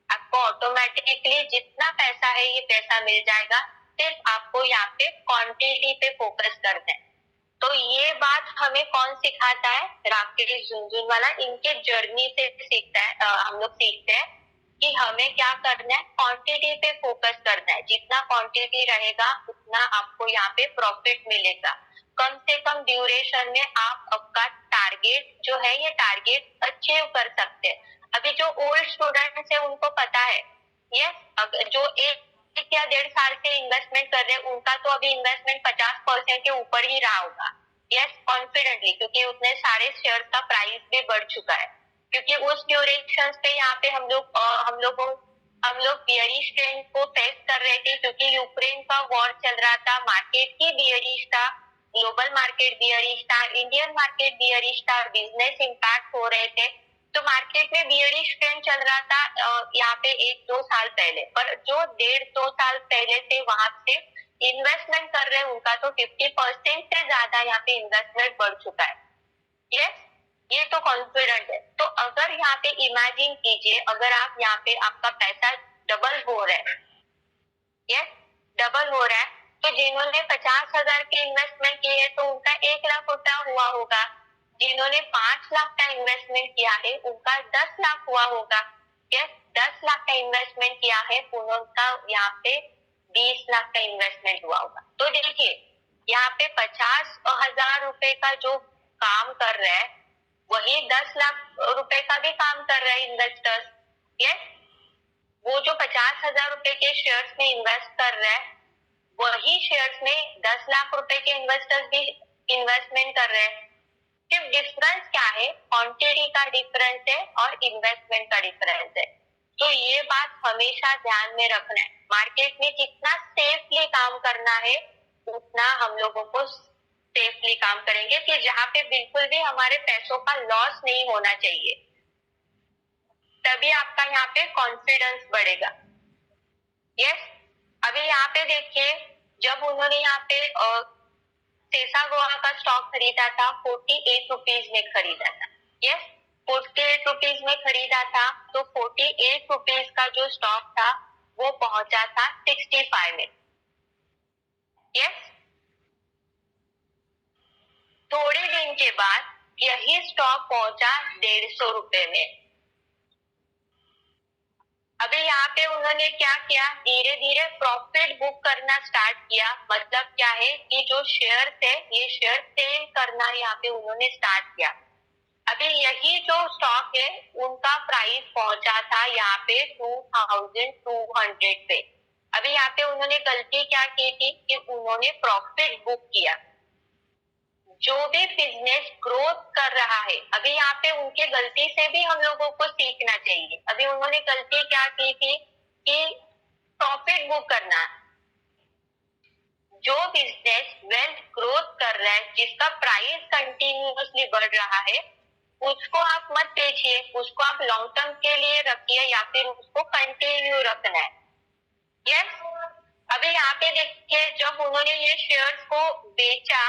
आपको ऑटोमेटिकली जितना पैसा है ये पैसा मिल जाएगा। सिर्फ आपको यहाँ पे क्वांटिटी पे फोकस करना है। तो ये बात हमें कौन सिखाता है? राकेश झुनझुनवाला, इनके जर्नी से सीखता है, हम लोग सीखते हैं। कि हमें क्या करना है, क्वांटिटी पे फोकस करना है। जितना क्वांटिटी रहेगा उतना आपको यहाँ पे प्रॉफिट मिलेगा। कम से कम ड्यूरेशन में आप आपका टारगेट जो है ये टारगेट अचीव कर सकते हैं। अभी जो ओल्ड स्टूडेंट्स है उनको पता है, यस, अगर जो एक या 1.5 साल से इन्वेस्टमेंट कर रहे हैं उनका तो अभी इन्वेस्टमेंट 50% के ऊपर ही रहा होगा, यस, कॉन्फिडेंटली, क्योंकि उतने सारे शेयर का प्राइस भी बढ़ चुका है। क्योंकि उस ड्यूरेशन पे यहाँ पे हम लोग बियरिश ट्रेंड को फेस कर रहे थे, क्योंकि यूक्रेन का वॉर चल रहा था, मार्केट ही बियरिश था, ग्लोबल मार्केट बियरिश था, इंडियन मार्केट बियरिश था, बिजनेस इम्पैक्ट हो रहे थे। तो मार्केट में बियरिश ट्रेंड चल रहा था यहाँ पे 1-2 साल पहले, पर जो 1.5-2 साल पहले से वहां से इन्वेस्टमेंट कर रहे हैं उनका तो 50% से ज्यादा यहाँ पे इन्वेस्टमेंट बढ़ चुका है। यस, ये तो कॉन्फिडेंट है। तो अगर यहाँ पे इमेजिन कीजिए, अगर आप यहाँ पे आपका पैसा डबल हो रहा है, यस, डबल हो रहा है, तो जिन्होंने 50,000 के इन्वेस्टमेंट किए तो उनका 1 लाख रुपया हुआ होगा। जिन्होंने 5 लाख का इन्वेस्टमेंट किया है उनका 10 लाख हुआ होगा। यस, 10 लाख का इन्वेस्टमेंट किया है उनका यहाँ पे 20 लाख का इन्वेस्टमेंट हुआ होगा। तो देखिए यहाँ पे 50,000 रुपए का जो काम कर रहा है वही 10 लाख रुपए का भी काम कर रहा है इन्वेस्टर्स। यस, वो जो 50,000 रुपए के शेयर्स में इन्वेस्ट कर रहा है वही शेयर्स में 10 लाख रुपए के इन्वेस्टर्स भी इन्वेस्टमेंट कर रहे हैं। सिर्फ डिफरेंस क्या है, क्वांटिटी का डिफरेंस है और इन्वेस्टमेंट का डिफरेंस है। तो ये बात हमेशा ध्यान में रखना है। मार्केट में जितना सेफली काम करना है उतना हम लोगों को सेफली काम करेंगे कि जहाँ पे बिल्कुल भी हमारे पैसों का लॉस नहीं होना चाहिए, तभी आपका यहाँ पे कॉन्फिडेंस बढ़ेगा। यस, अभी यहाँ पे देखिए, जब उन्होंने यहाँ पे सेसा गोवा का स्टॉक खरीदा था 48 रुपीज में खरीदा था। यस, 48 रुपीज में खरीदा था, तो 48 रुपीज का जो स्टॉक था वो पहुंचा था 65 में। यस, थोड़े दिन के बाद यही स्टॉक पहुंचा 150 रुपए में। अभी यहाँ पे उन्होंने क्या किया, धीरे धीरे प्रॉफिट बुक करना स्टार्ट किया। मतलब क्या है कि जो शेयर थे ये शेयर सेल करना यहाँ पे उन्होंने स्टार्ट किया। अभी यही जो स्टॉक है उनका प्राइस पहुंचा था यहाँ पे 2200 पे। अभी यहाँ पे उन्होंने गलती क्या की थी कि उन्होंने प्रॉफिट बुक किया। जो भी बिजनेस ग्रोथ कर रहा है, अभी यहाँ पे उनके गलती से भी हम लोगों को सीखना चाहिए। अभी उन्होंने गलती क्या की थी कि प्रॉफिट बुक करना। जो बिजनेस वेल्थ ग्रोथ कर रहा है, जिसका प्राइस कंटिन्यूअसली बढ़ रहा है, उसको आप मत बेचिए, उसको आप लॉन्ग टर्म के लिए रखिए या फिर उसको कंटिन्यू रखना है। यस, अभी यहाँ पे देखिए, जब उन्होंने ये शेयर्स को बेचा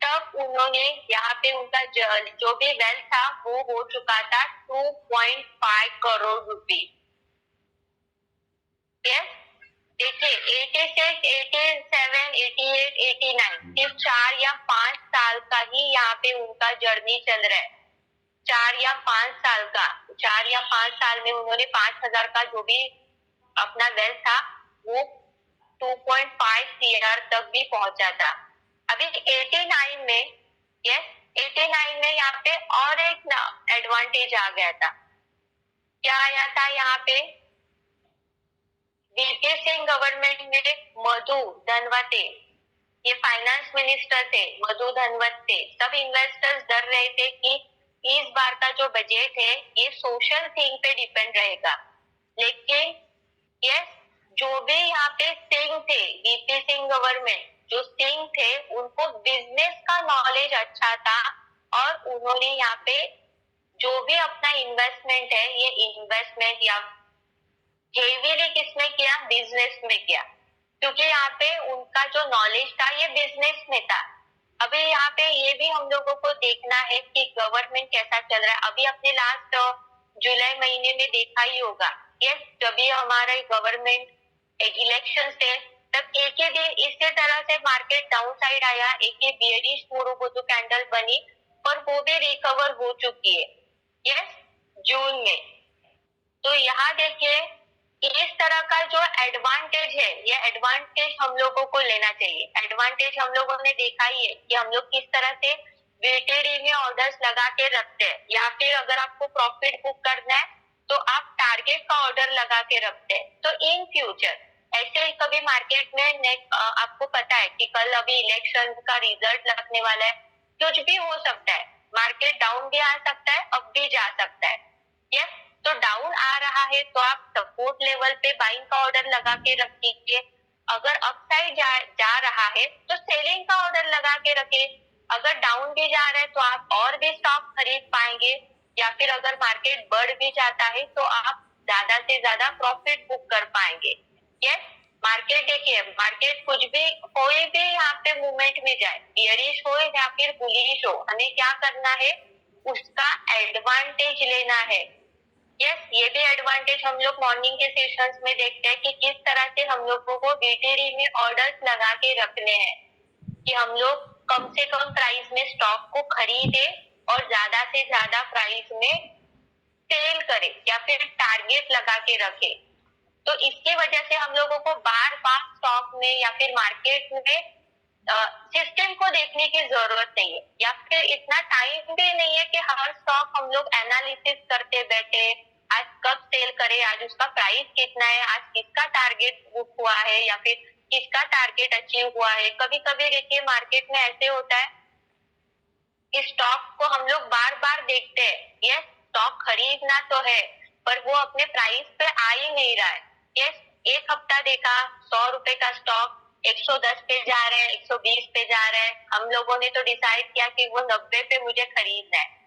तब उन्होंने यहाँ पे उनका जो भी वेल्थ था वो हो चुका था 2.5 करोड़ रुपीज। यस, देखिए 86, 87, 88, 89 सिर्फ 4 या 5 साल का ही यहाँ पे उनका जर्नी चल रहा है। 4 या 5 साल का, 4 या 5 साल में उन्होंने 5,000 का जो भी अपना वेल्थ था वो 2.5 करोड़ तक भी पहुंचा था। अभी 89 में, यस, 89 में यहाँ पे और एक एडवांटेज आ गया था। क्या आया था यहाँ पे, वीपी सिंह गवर्नमेंट में मधु धनवते, ये फाइनेंस मिनिस्टर थे, मधु धनवते। सब इन्वेस्टर्स डर रहे थे कि इस बार का जो बजट है ये सोशल थिंग पे डिपेंड रहेगा। लेकिन यस, जो भी यहाँ पे सिंह थे, वीपी सिंह गवर्नमेंट जो सिंह थे, उनको बिजनेस का नॉलेज अच्छा था और उन्होंने यहाँ पे जो भी अपना इन्वेस्टमेंट है ये इन्वेस्टमेंट या हेवीली किसमें किया, बिजनेस में किया, क्योंकि यहाँ पे उनका जो नॉलेज था ये बिजनेस में था। अभी यहाँ पे ये भी हम लोगों को देखना है कि गवर्नमेंट कैसा चल रहा है। अभी अपने लास्ट जुलाई महीने में देखा ही होगा, यस, जब भी हमारे गवर्नमेंट इलेक्शन थे तब एक ही दिन इसी तरह से मार्केट डाउन साइड आया, एक ही बियरिश मोरोबोतो कैंडल बनी, पर वो भी रिकवर हो चुकी है, यस, जून में। तो तो यहाँ देखिए इस तरह का जो एडवांटेज है, ये एडवांटेज हम लोगों को लेना चाहिए। एडवांटेज हम लोगों ने देखा ही है कि हम लोग किस तरह से वीटीडी में ऑर्डर्स लगा के रखते हैं, या फिर अगर आपको प्रॉफिट बुक करना है तो आप टारगेट का ऑर्डर लगा के रखते हैं। तो इन फ्यूचर ऐसे ही कभी मार्केट में आपको पता है कि कल अभी इलेक्शन का रिजल्ट लगने वाला है, कुछ भी हो सकता है, मार्केट डाउन भी आ सकता है, अप भी जा सकता है। यस, तो डाउन आ रहा है तो आप सपोर्ट लेवल पे बाइंग का ऑर्डर लगा के रख दीजिए। अगर अपसाइड जा रहा है तो सेलिंग का ऑर्डर लगा के रखे। अगर डाउन भी जा रहा है तो आप और भी स्टॉक खरीद पाएंगे, या फिर अगर मार्केट बढ़ भी जाता है तो आप ज्यादा से ज्यादा प्रॉफिट बुक कर पाएंगे। यस, मार्केट देखिए, मार्केट कुछ भी कोई भी यहाँ पे मूवमेंट में जाए, बियरिश हो या फिर बुलिश हो, हमें क्या करना है, उसका एडवांटेज लेना है। यस, ये भी एडवांटेज हम लोग मॉर्निंग के सेशंस में देखते हैं कि किस तरह से हम लोगों को वीटीडी में ऑर्डर्स लगा के रखने हैं, कि हम लोग कम से कम प्राइस में स्टॉक को खरीदे और ज्यादा से ज्यादा प्राइस में सेल करें, या फिर टारगेट लगा के रखे। तो इसकी वजह से हम लोगों को बार बार स्टॉक में या फिर मार्केट में सिस्टम को देखने की जरूरत नहीं है, या फिर इतना टाइम भी नहीं है कि हर स्टॉक हम लोग एनालिसिस करते बैठे, आज कब सेल करें, आज उसका प्राइस कितना है, आज किसका टारगेट बुक हुआ है, या फिर किसका टारगेट अचीव हुआ है। कभी कभी देखिए मार्केट में ऐसे होता है कि स्टॉक को हम लोग बार बार देखते हैं, यस स्टॉक खरीदना तो है, पर वो अपने प्राइस पे आ ही नहीं रहा है। यस, एक हफ्ता देखा 100 रुपए का स्टॉक 110 पे जा रहे हैं, 120 पे जा रहे हैं, हम लोगों ने तो डिसाइड किया कि वो 90 पे मुझे खरीदना है।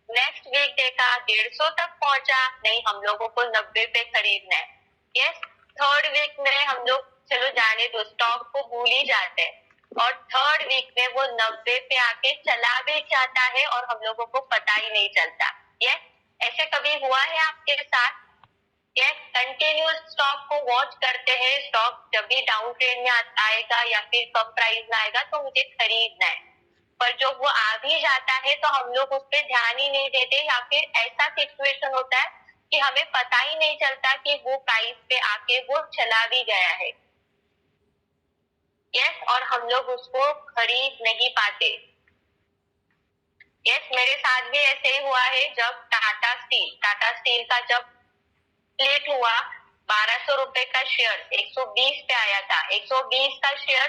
नेक्स्ट वीक देखा 150 तक पहुंचा, नहीं हम लोगों को 90 पे खरीदना है। यस, थर्ड वीक में हम लोग चलो जाने दो, स्टॉक को भूल ही जाते हैं, और थर्ड वीक में वो 90 पे आके चला भी जाता है और हम लोगों को पता ही नहीं चलता। यस, ऐसे कभी हुआ है आपके साथ? यस, कंटिन्यूस स्टॉक को वॉच करते हैं, स्टॉक जब भी डाउन ट्रेंड में आएगा या फिर कम प्राइस में आएगा तो मुझे खरीदना है, पर जब वो आ भी जाता है तो हम लोग उस पर ध्यान ही नहीं देते, या फिर ऐसा सिचुएशन होता है कि हमें पता ही नहीं चलता कि वो प्राइस पे आके वो चला भी गया है। यस, और हम लोग उसको खरीद नहीं पाते। यस, मेरे साथ भी ऐसे ही हुआ है, जब टाटा स्टील का जब स्प्लिट हुआ, 1200 रुपए का शेयर 120 पे आया था, 120 का शेयर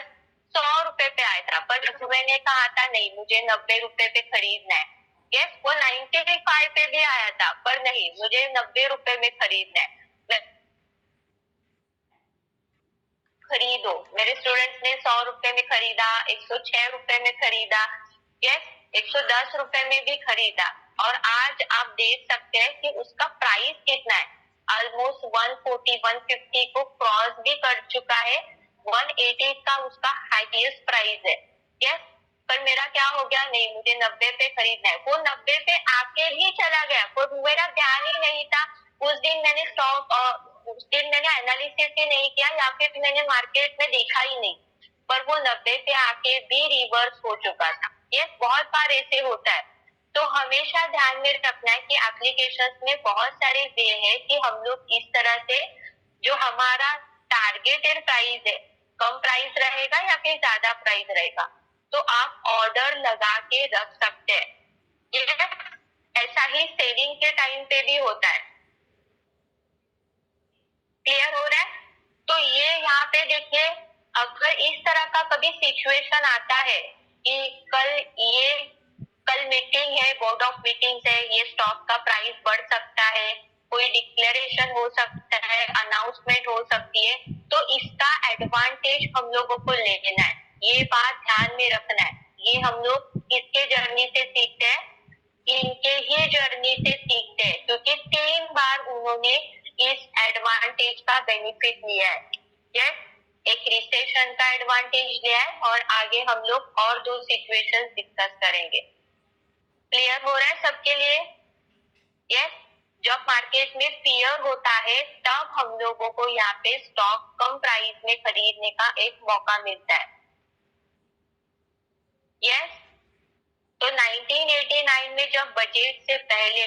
100 रुपए पे आया था, पर मैंने कहा था नहीं मुझे 90 रुपए पे खरीदना है। यस, वो 95 पे भी आया था, पर नहीं मुझे 90 रुपए में खरीदना है। खरीदो, मेरे स्टूडेंट्स ने 100 रुपए में खरीदा, 106 रुपए में खरीदा, यस 110 रुपए में भी खरीदा, और आज आप देख सकते हैं कि उसका प्राइस कितना है, ऑलमोस्ट 140 150 को क्रॉस भी कर चुका है, 180 का उसका हाईएस्ट प्राइस है। यस, पर मेरा क्या हो गया, नहीं मुझे 90 पे खरीदना है, वो 90 पे आके भी चला गया, पर मेरा ध्यान ही नहीं था। उस दिन मैंने एनालिसिस ही नहीं किया, या फिर मैंने मार्केट में देखा ही नहीं, पर वो 90 पे आके भी रिवर्स हो चुका था। यस, बहुत बार ऐसे होता है। तो हमेशा ध्यान में रखना है कि एप्लीकेशंस में बहुत सारे वे है कि हम लोग इस तरह से जो हमारा टारगेटेड प्राइस है, कम प्राइस रहेगा या फिर ज्यादा प्राइस रहेगा, तो आप ऑर्डर लगा के रख सकते हैं। ऐसा ही सेलिंग के टाइम पे भी होता है। क्लियर हो रहा है? तो ये यहाँ पे देखिए, अगर इस तरह का कभी सिचुएशन आता है कि कल मीटिंग है, बोर्ड ऑफ मीटिंग्स है, ये स्टॉक का प्राइस बढ़ सकता है, कोई डिक्लेरेशन हो सकता है, अनाउंसमेंट हो सकती है, तो इसका एडवांटेज हम लोगों को लेना है। ये बात ध्यान में रखना है। ये हम लोग किसके जर्नी से सीखते हैं? इनके ही जर्नी से सीखते हैं, क्योंकि 3 बार उन्होंने इस एडवांटेज का बेनिफिट लिया है। यस, एक रिसेशन का एडवांटेज लिया है, और आगे हम लोग और 2 सिचुएशन डिस्कस करेंगे। क्लियर हो रहा है सबके लिए? यस, जब मार्केट में फियर होता है तब हम लोगों को यहाँ पे स्टॉक कम प्राइस में खरीदने का एक मौका मिलता है। यस, तो 1989 में जब बजट से पहले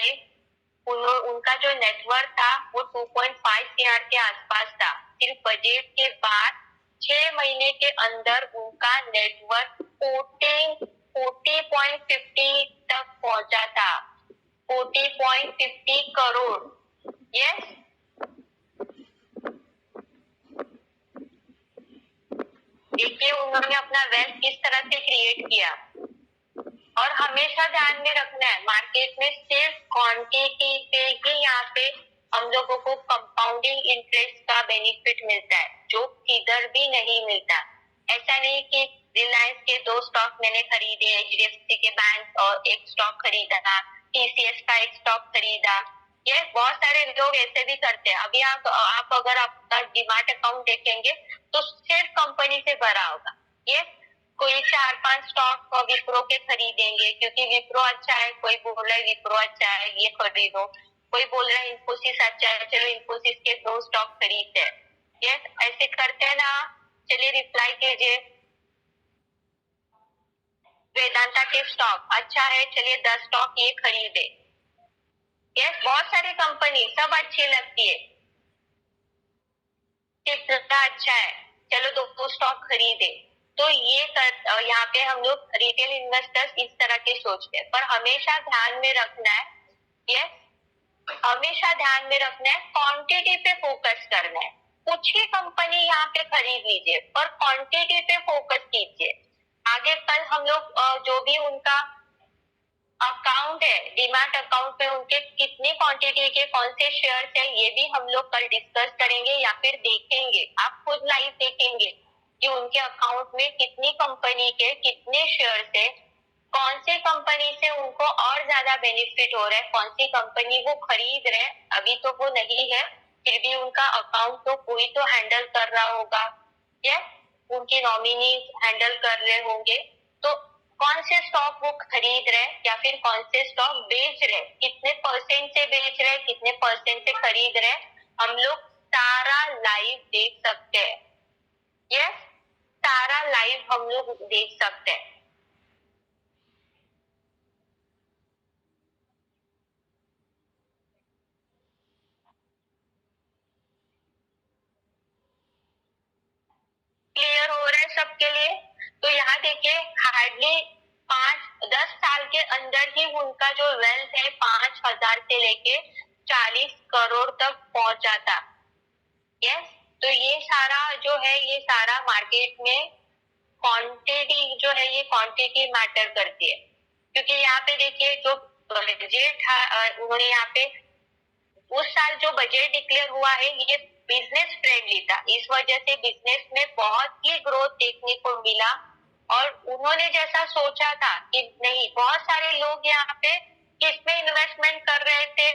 उनका जो नेटवर्थ था वो 2.5 करोड़ के आसपास था। सिर्फ बजट के बाद 6 महीने के अंदर उनका नेटवर्थ 40.50 तक पहुंचा था। 40.50 करोड़। यस, देखिए उन्होंने अपना वेल्थ किस तरह से क्रिएट किया। और हमेशा ध्यान में रखना है, मार्केट में सिर्फ क्वांटिटी पे ही यहाँ पे हम लोगों को कंपाउंडिंग इंटरेस्ट का बेनिफिट मिलता है, जो किधर भी नहीं मिलता। ऐसा नहीं कि रिलायंस के 2 स्टॉक मैंने खरीदे, एचडीएफसी के बैंक और एक स्टॉक खरीदा, टीसीएस का एक स्टॉक खरीदा। ये बहुत सारे लोग ऐसे भी करते हैं। अभी आप अगर आपका डीमैट अकाउंट देखेंगे तो सिर्फ कंपनी से भरा होगा। ये कोई 4-5 स्टॉक विप्रो के खरीदेंगे क्योंकि विप्रो अच्छा है, कोई बोल रहा है विप्रो अच्छा है ये खरीदो, कोई बोल रहा है इन्फोसिस अच्छा है, चलो इन्फोसिस के 2 स्टॉक खरीदते हैं। यस, ऐसे करते हैं ना। चलिए रिप्लाई कीजिए। वेदांता के स्टॉक अच्छा है, चलिए 10 स्टॉक ये खरीदे। यस, बहुत सारी कंपनी सब अच्छी लगती है, कितना अच्छा है, चलो 2 स्टॉक खरीदे। तो ये यहाँ पे हम लोग रिटेल इन्वेस्टर्स इस तरह के सोचते हैं। पर हमेशा ध्यान में रखना है, यस, हमेशा ध्यान में रखना है, क्वांटिटी पे फोकस करना है। कुछ ही कंपनी यहाँ पे खरीद लीजिए पर क्वांटिटी पे फोकस कीजिए। आगे कल हम लोग जो भी उनका अकाउंट है, डीमैट अकाउंट पे उनके कितनी क्वांटिटी के कौन से शेयर्स है, ये भी हम लोग कल डिस्कस करेंगे या फिर देखेंगे। आप खुद लाइव देखेंगे कि उनके अकाउंट में कितनी कंपनी के कितने शेयर्स है, कौन सी कंपनी से उनको और ज्यादा बेनिफिट हो रहा है, कौन सी कंपनी वो खरीद रहे। अभी तो वो नहीं है, फिर भी उनका अकाउंट तो कोई तो हैंडल कर रहा होगा, यस, उनके नॉमिनी हैंडल कर रहे होंगे। तो कौन से स्टॉक वो खरीद रहे या फिर कौन से स्टॉक बेच रहे, कितने परसेंट से बेच रहे, कितने परसेंट से खरीद रहे, हम लोग सारा लाइव देख सकते हैं। यस, सारा लाइव हम लोग देख सकते हैं। क्लियर हो रहा है सबके लिए? तो यहाँ देखिए हार्डली 5-10 साल के अंदर ही उनका जो वेल्थ है 5,000 से लेके 40 करोड़ तक पहुंचा था। यस, तो ये सारा जो है, ये सारा मार्केट में क्वांटिटी जो है, ये क्वांटिटी मैटर करती है। क्योंकि यहाँ पे देखिए जो बजट था, उन्होंने यहाँ पे उस साल जो बजट डिक्लेयर हुआ है ये बिजनेस फ्रेंडली था, इस वजह से बिजनेस में बहुत ही ग्रोथ देखने को मिला। और उन्होंने जैसा सोचा था कि नहीं, बहुत सारे लोग यहाँ पे किसमें इन्वेस्टमेंट कर रहे थे,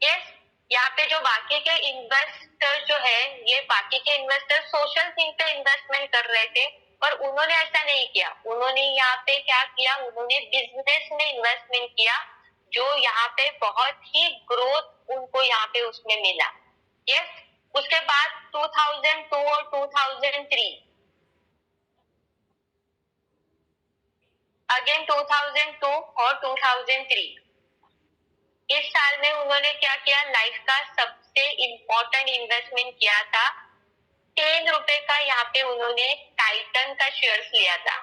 यस, यहाँ पे जो बाकी के इन्वेस्टर जो है, ये बाकी के इन्वेस्टर सोशल थिंग पे इन्वेस्टमेंट कर रहे थे, पर उन्होंने ऐसा नहीं किया। उन्होंने यहाँ पे क्या किया, उन्होंने बिजनेस में इन्वेस्टमेंट किया, जो यहाँ पे बहुत ही ग्रोथ उनको यहाँ पे उसमें मिला। यस, उसके बाद 2002 और 2003, अगेन 2002 और 2003, इस साल में उन्होंने क्या किया, लाइफ का सबसे इम्पोर्टेंट इन्वेस्टमेंट किया था। 3 रुपए का यहाँ पे उन्होंने टाइटन का शेयर्स लिया था,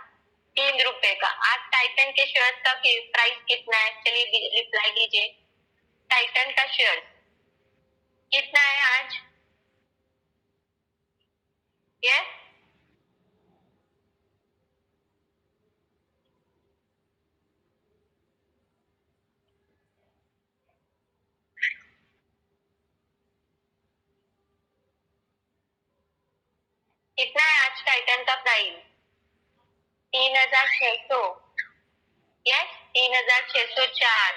3 रुपए का। आज टाइटन के शेयर्स का प्राइस कितना है, चलिए रिप्लाई दीजिए। टाइटन का शेयर कितना है आज? यस, कितना है आज टाइटन का प्राइस? 3,600। यस, 3,604।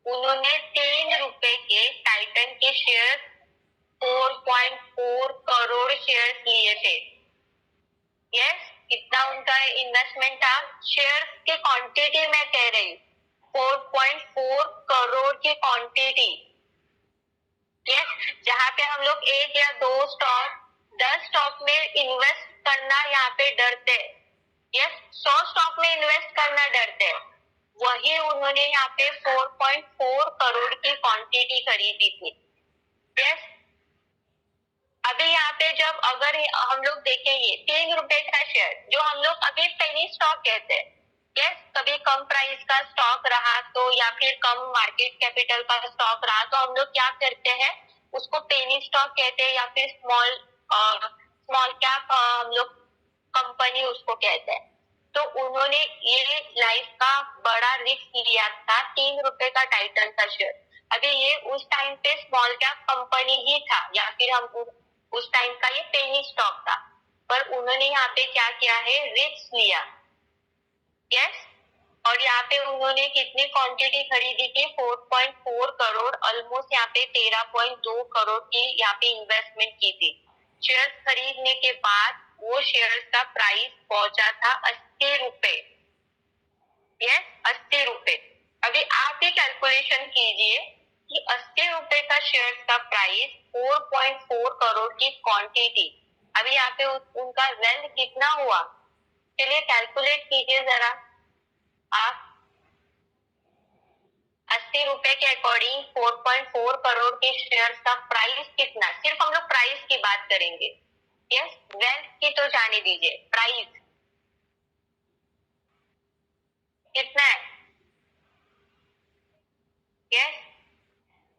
उन्होंने 3 रुपए के टाइटन के शेयर 4.4 करोड़ शेयर्स लिए थे। यस, कितना उनका इन्वेस्टमेंट था? शेयर्स की क्वांटिटी मैं कह रही हूँ, 4.4 करोड़ की क्वांटिटी। यस, जहाँ पे हम लोग 1 या 2 स्टॉक 10 स्टॉक में इन्वेस्ट करना यहाँ पे डरते हैं। यस, 100 स्टॉक में इन्वेस्ट करना डरते हैं। वही उन्होंने यहाँ पे 4.4 करोड़ की क्वांटिटी खरीदी थी। यस, अभी यहाँ पे जब अगर हम लोग देखेंगे 3 रुपए का शेयर जो हम लोग अभी पेनी स्टॉक कहते हैं, यस, कभी कम प्राइस का स्टॉक रहा तो या फिर कम मार्केट कैपिटल का स्टॉक रहा तो हम लोग क्या करते हैं, उसको पेनी स्टॉक कहते हैं या फिर स्मॉल कैप हम लोग कंपनी उसको कहते हैं। तो उन्होंने ये लाइफ का बड़ा रिस्क लिया था, 3 रुपए का टाइटन का शेयर। अभी ये उस टाइम पे स्मॉल कैप कंपनी ही था या फिर हम उस टाइम का ये पेनी स्टॉक था, पर उन्होंने यहाँ पे क्या किया है, रिस्क लिया। यस, और यहाँ पे उन्होंने कितनी क्वांटिटी खरीदी थी, 4.4 करोड़, ऑलमोस्ट यहाँ पे 13.2 करोड़ की यहाँ पे इन्वेस्टमेंट की थी। शेयर्स खरीदने के बाद वो शेयर्स का प्राइस पहुंचा था 80 रुपए। यस, 80 रुपए। अभी आप ही कैलकुलेशन कीजिए कि 80 रुपए का शेयर का प्राइस, 4.4 करोड़ की क्वांटिटी, अभी यहाँ पे उनका वेल्थ कितना हुआ, चलिए कैलकुलेट कीजिए जरा आप। 80 रुपए के अकॉर्डिंग 4.4 करोड़ के शेयर का प्राइस कितना, सिर्फ हम लोग प्राइस की बात करेंगे। यस, वेल्थ की तो जाने दीजिए, प्राइस कितना है। यस,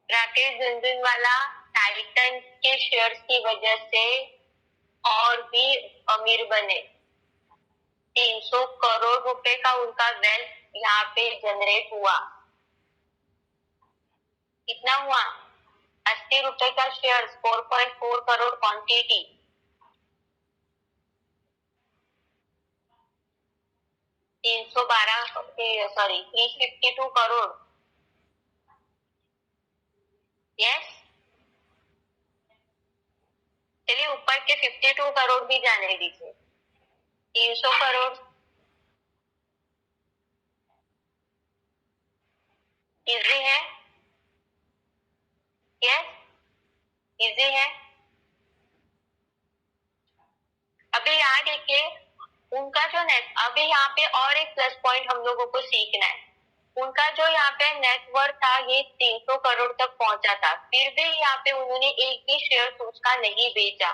राकेश झुनझुनवाला टाइटन के शेयर्स की वजह से और भी अमीर बने। 300 करोड़ रुपए का उनका वेल्थ यहाँ पे जनरेट हुआ। कितना हुआ, 80 रुपए का share, 4.4 crore quantity, 352 crore. Yes, चलिए ऊपर के 52 करोड़ भी जाने दीजिए, 300 करोड़। इजी है, यस, इजी है। अभी यहाँ देखिए उनका जो नेट, अभी यहाँ पे और एक प्लस पॉइंट हम लोगों को सीखना है। उनका जो यहाँ पे नेटवर्थ था ये 300 करोड़ तक पहुंचा था, फिर भी यहाँ पे उन्होंने एक भी शेयर उसका नहीं बेचा।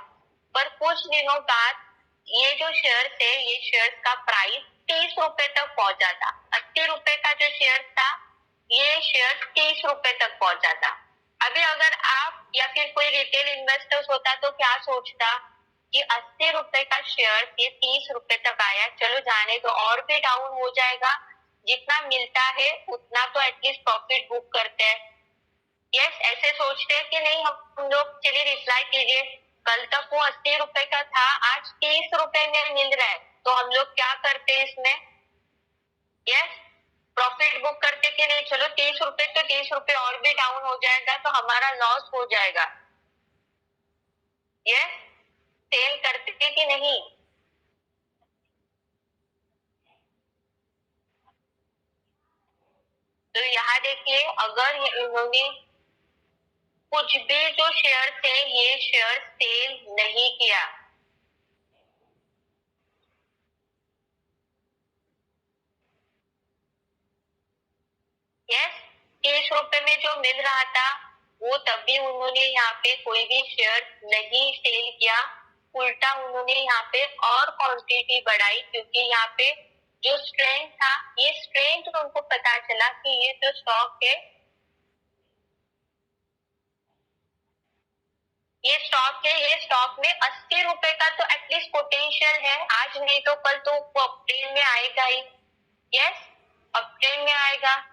पर कुछ दिनों बाद ये जो शेयर थे, ये शेयर का प्राइस 30 रुपए तक पहुंचा था। 80 रुपए का जो शेयर था, ये शेयर 30 रुपए तक पहुंचा था। अभी अगर आप या फिर कोई रिटेल इन्वेस्टर्स होता तो क्या सोचता कि 80 रुपए का शेयर ये 30 रुपए तक आया, चलो जाने तो और भी डाउन हो जाएगा, जितना मिलता है उतना तो एटलीस्ट प्रॉफिट बुक करते हैं। यस, ऐसे सोचते हैं कि नहीं हम लोग। चलिए रिप्लाई कीजिए, कल तक वो 80 रुपए का था, आज 30 रुपए में मिल रहा है, तो हम लोग क्या करते हैं इसमें, यस, प्रॉफिट बुक करते कि नहीं, चलो 30 रुपए तो 30 रुपए और भी डाउन हो जाएगा तो हमारा लॉस हो जाएगा। यस, सेल करते कि नहीं। तो यहाँ देखिए अगर इन्होंने कुछ भी जो शेयर थे ये शेयर सेल नहीं किया, यस, 30 रुपए में जो मिल रहा था वो तब भी उन्होंने यहाँ पे कोई भी शेयर नहीं सेल किया, उल्टा उन्होंने यहाँ पे और क्वांटिटी बढ़ाई, क्योंकि यहाँ पे जो स्ट्रेंथ था, ये स्ट्रेंथ उनको पता चला कि ये जो स्टॉक है, ये स्टॉक में 80 रुपए का तो एटलीस्ट पोटेंशियल है, आज नहीं तो कल तो अपट्रेंड में आएगा ही। यस, अपट्रेंड में आएगा।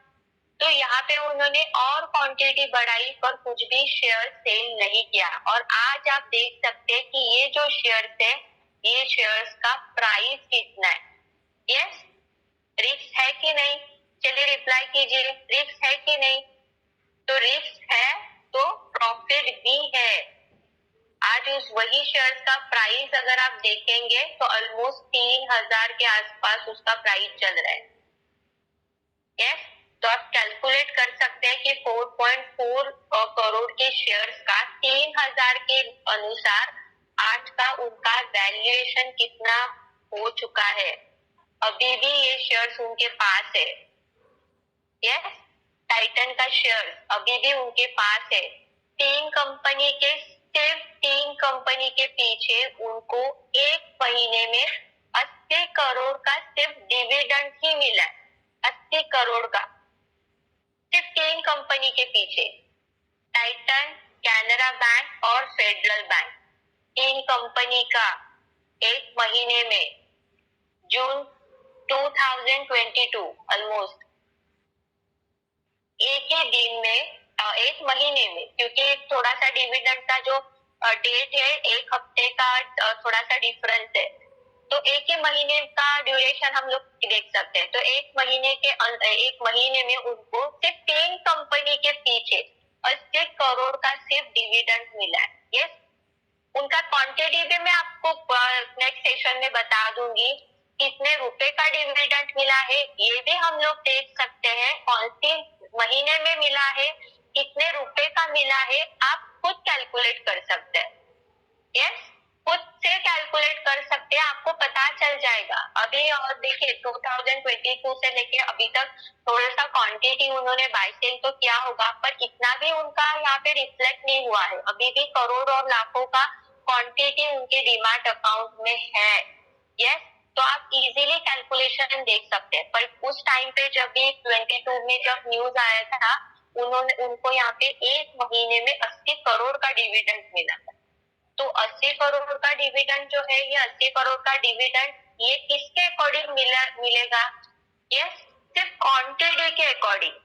तो यहाँ पे उन्होंने और क्वांटिटी बढ़ाई पर कुछ भी शेयर सेल नहीं किया, और आज आप देख सकते हैं कि ये जो शेयर है, ये शेयर्स का प्राइस कितना है। यस, रिस्क है कि नहीं, चलिए रिप्लाई कीजिए, रिस्क है कि नहीं। तो रिस्क है तो प्रॉफिट भी है। आज उस वही शेयर का प्राइस अगर आप देखेंगे तो ऑलमोस्ट 3000 के आसपास उसका प्राइस चल रहा है। यस, तो आप कैलकुलेट कर सकते हैं कि 4.4 करोड़ के शेयर्स का 3000 के अनुसार आज का उनका वैल्यूएशन कितना हो चुका है। अभी भी ये शेयर्स उनके पास है। यस, टाइटन का शेयर अभी भी उनके पास है। सिर्फ 3 कंपनी के पीछे उनको 1 महीने में 80 करोड़ का सिर्फ डिविडेंड ही मिला है। 80 करोड़ का सिर्फ 3 कंपनी के पीछे, टाइटन, कैनरा बैंक और फेडरल बैंक। 3 कंपनी का 1 महीने में, जून 2022 ऑलमोस्ट एक ही दिन में, 1 महीने में, क्योंकि थोड़ा सा डिविडेंड का जो डेट है 1 हफ्ते का थोड़ा सा डिफरेंस है, तो एक ही महीने का ड्यूरेशन हम लोग देख सकते हैं। तो 1 महीने में उनको सिर्फ 3 कंपनी के पीछे 80 करोड़ का सिर्फ डिविडेंड मिला है। यस, उनका क्वांटिटी भी मैं आपको नेक्स्ट सेशन में बता दूंगी, कितने रुपए का डिविडेंड मिला है ये भी हम लोग देख सकते हैं, कौन सी महीने में मिला है, कितने रुपए का मिला है, आप खुद कैलकुलेट कर सकते हैं। यस, खुद से कैलकुलेट कर सकते हैं, आपको पता चल जाएगा। अभी और देखिए 2022 से लेके अभी तक थोड़ा सा क्वांटिटी उन्होंने बाय सेल तो किया होगा, पर इतना भी उनका यहाँ पे रिफ्लेक्ट नहीं हुआ है। अभी भी करोड़ और लाखों का क्वांटिटी उनके डीमैट अकाउंट में है। यस, तो आप इजीली कैलकुलेशन देख सकते हैं। पर उस टाइम पे जब भी 22 में जब न्यूज आया था, उनको यहाँ पे 1 महीने में 80 करोड़ का डिविडेंड मिला था। तो 80 करोड़ का डिविडेंड जो है, ये 80 करोड़ का डिविडेंड ये किसके अकॉर्डिंग मिलेगा? यस, सिर्फ क्वांटिटी के अकॉर्डिंग।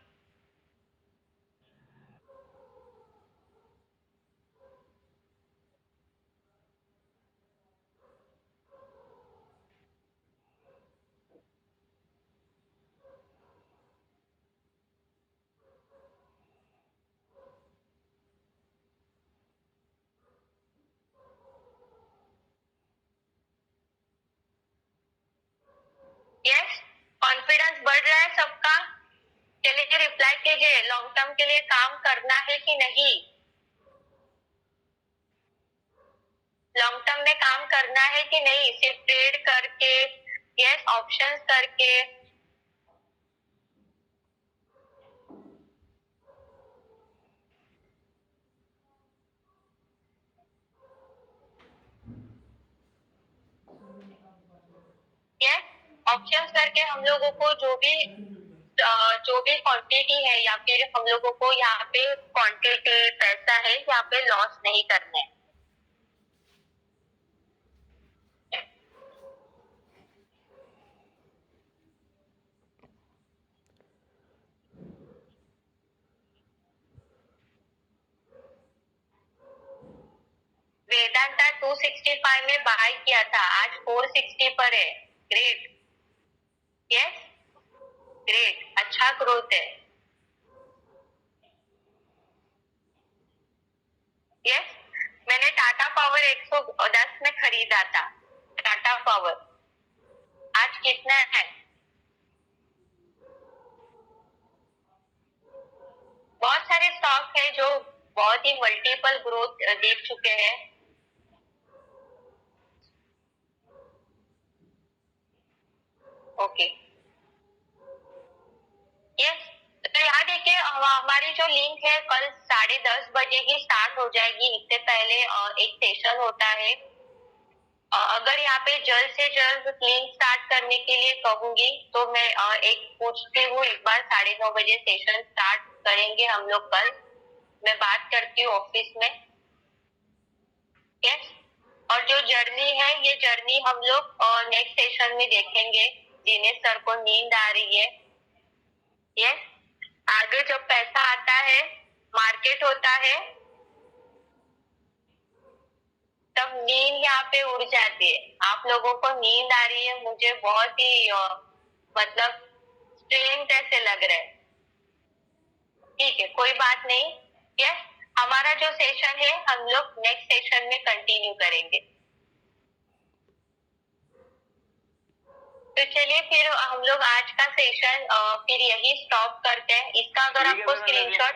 यस, कॉन्फिडेंस बढ़ रहा है सबका। चलिए रिप्लाई कीजिए, लॉन्ग टर्म के लिए काम करना है कि नहीं? लॉन्ग टर्म में काम करना है कि नहीं, सिर्फ ट्रेड करके, यस, ऑप्शंस करके। यस, ऑप्शंस करके हम लोगों को जो भी क्वांटिटी है, या फिर हम लोगों को यहाँ पे क्वांटिटी पैसा है, यहाँ पे लॉस नहीं करना है। वेदांता 265 में बाय किया था, आज 460 पर है। ग्रेट, यस, ग्रेट, अच्छा ग्रोथ है। यस, मैंने टाटा पावर 110 में खरीदा था। टाटा पावर आज कितना है? बहुत सारे स्टॉक है जो बहुत ही मल्टीपल ग्रोथ देख चुके हैं। ओके, यस, तो यहाँ देखिए हमारी जो लिंक है कल 10:30 बजे ही स्टार्ट हो जाएगी। इससे पहले एक सेशन होता है। अगर यहाँ पे जल्द से जल्द लिंक स्टार्ट करने के लिए कहूंगी तो मैं एक पूछती हूँ, एक बार 9:30 बजे सेशन स्टार्ट करेंगे हम लोग कल। मैं बात करती हूँ ऑफिस में। यस, और जो जर्नी है ये जर्नी हम लोग नेक्स्ट सेशन में देखेंगे। दिनेश सर को नींद आ रही है। यस, आगे जब पैसा आता है, मार्केट होता है, तब नींद यहाँ पे उड़ जाती है। आप लोगों को नींद आ रही है, मुझे बहुत ही मतलब स्ट्रेंथ ऐसे लग रहा है। ठीक है, कोई बात नहीं। यस, हमारा जो सेशन है हम लोग नेक्स्ट सेशन में कंटिन्यू करेंगे। तो चलिए फिर हम लोग आज का सेशन फिर यही स्टॉप करते हैं। इसका अगर आपको स्क्रीनशॉट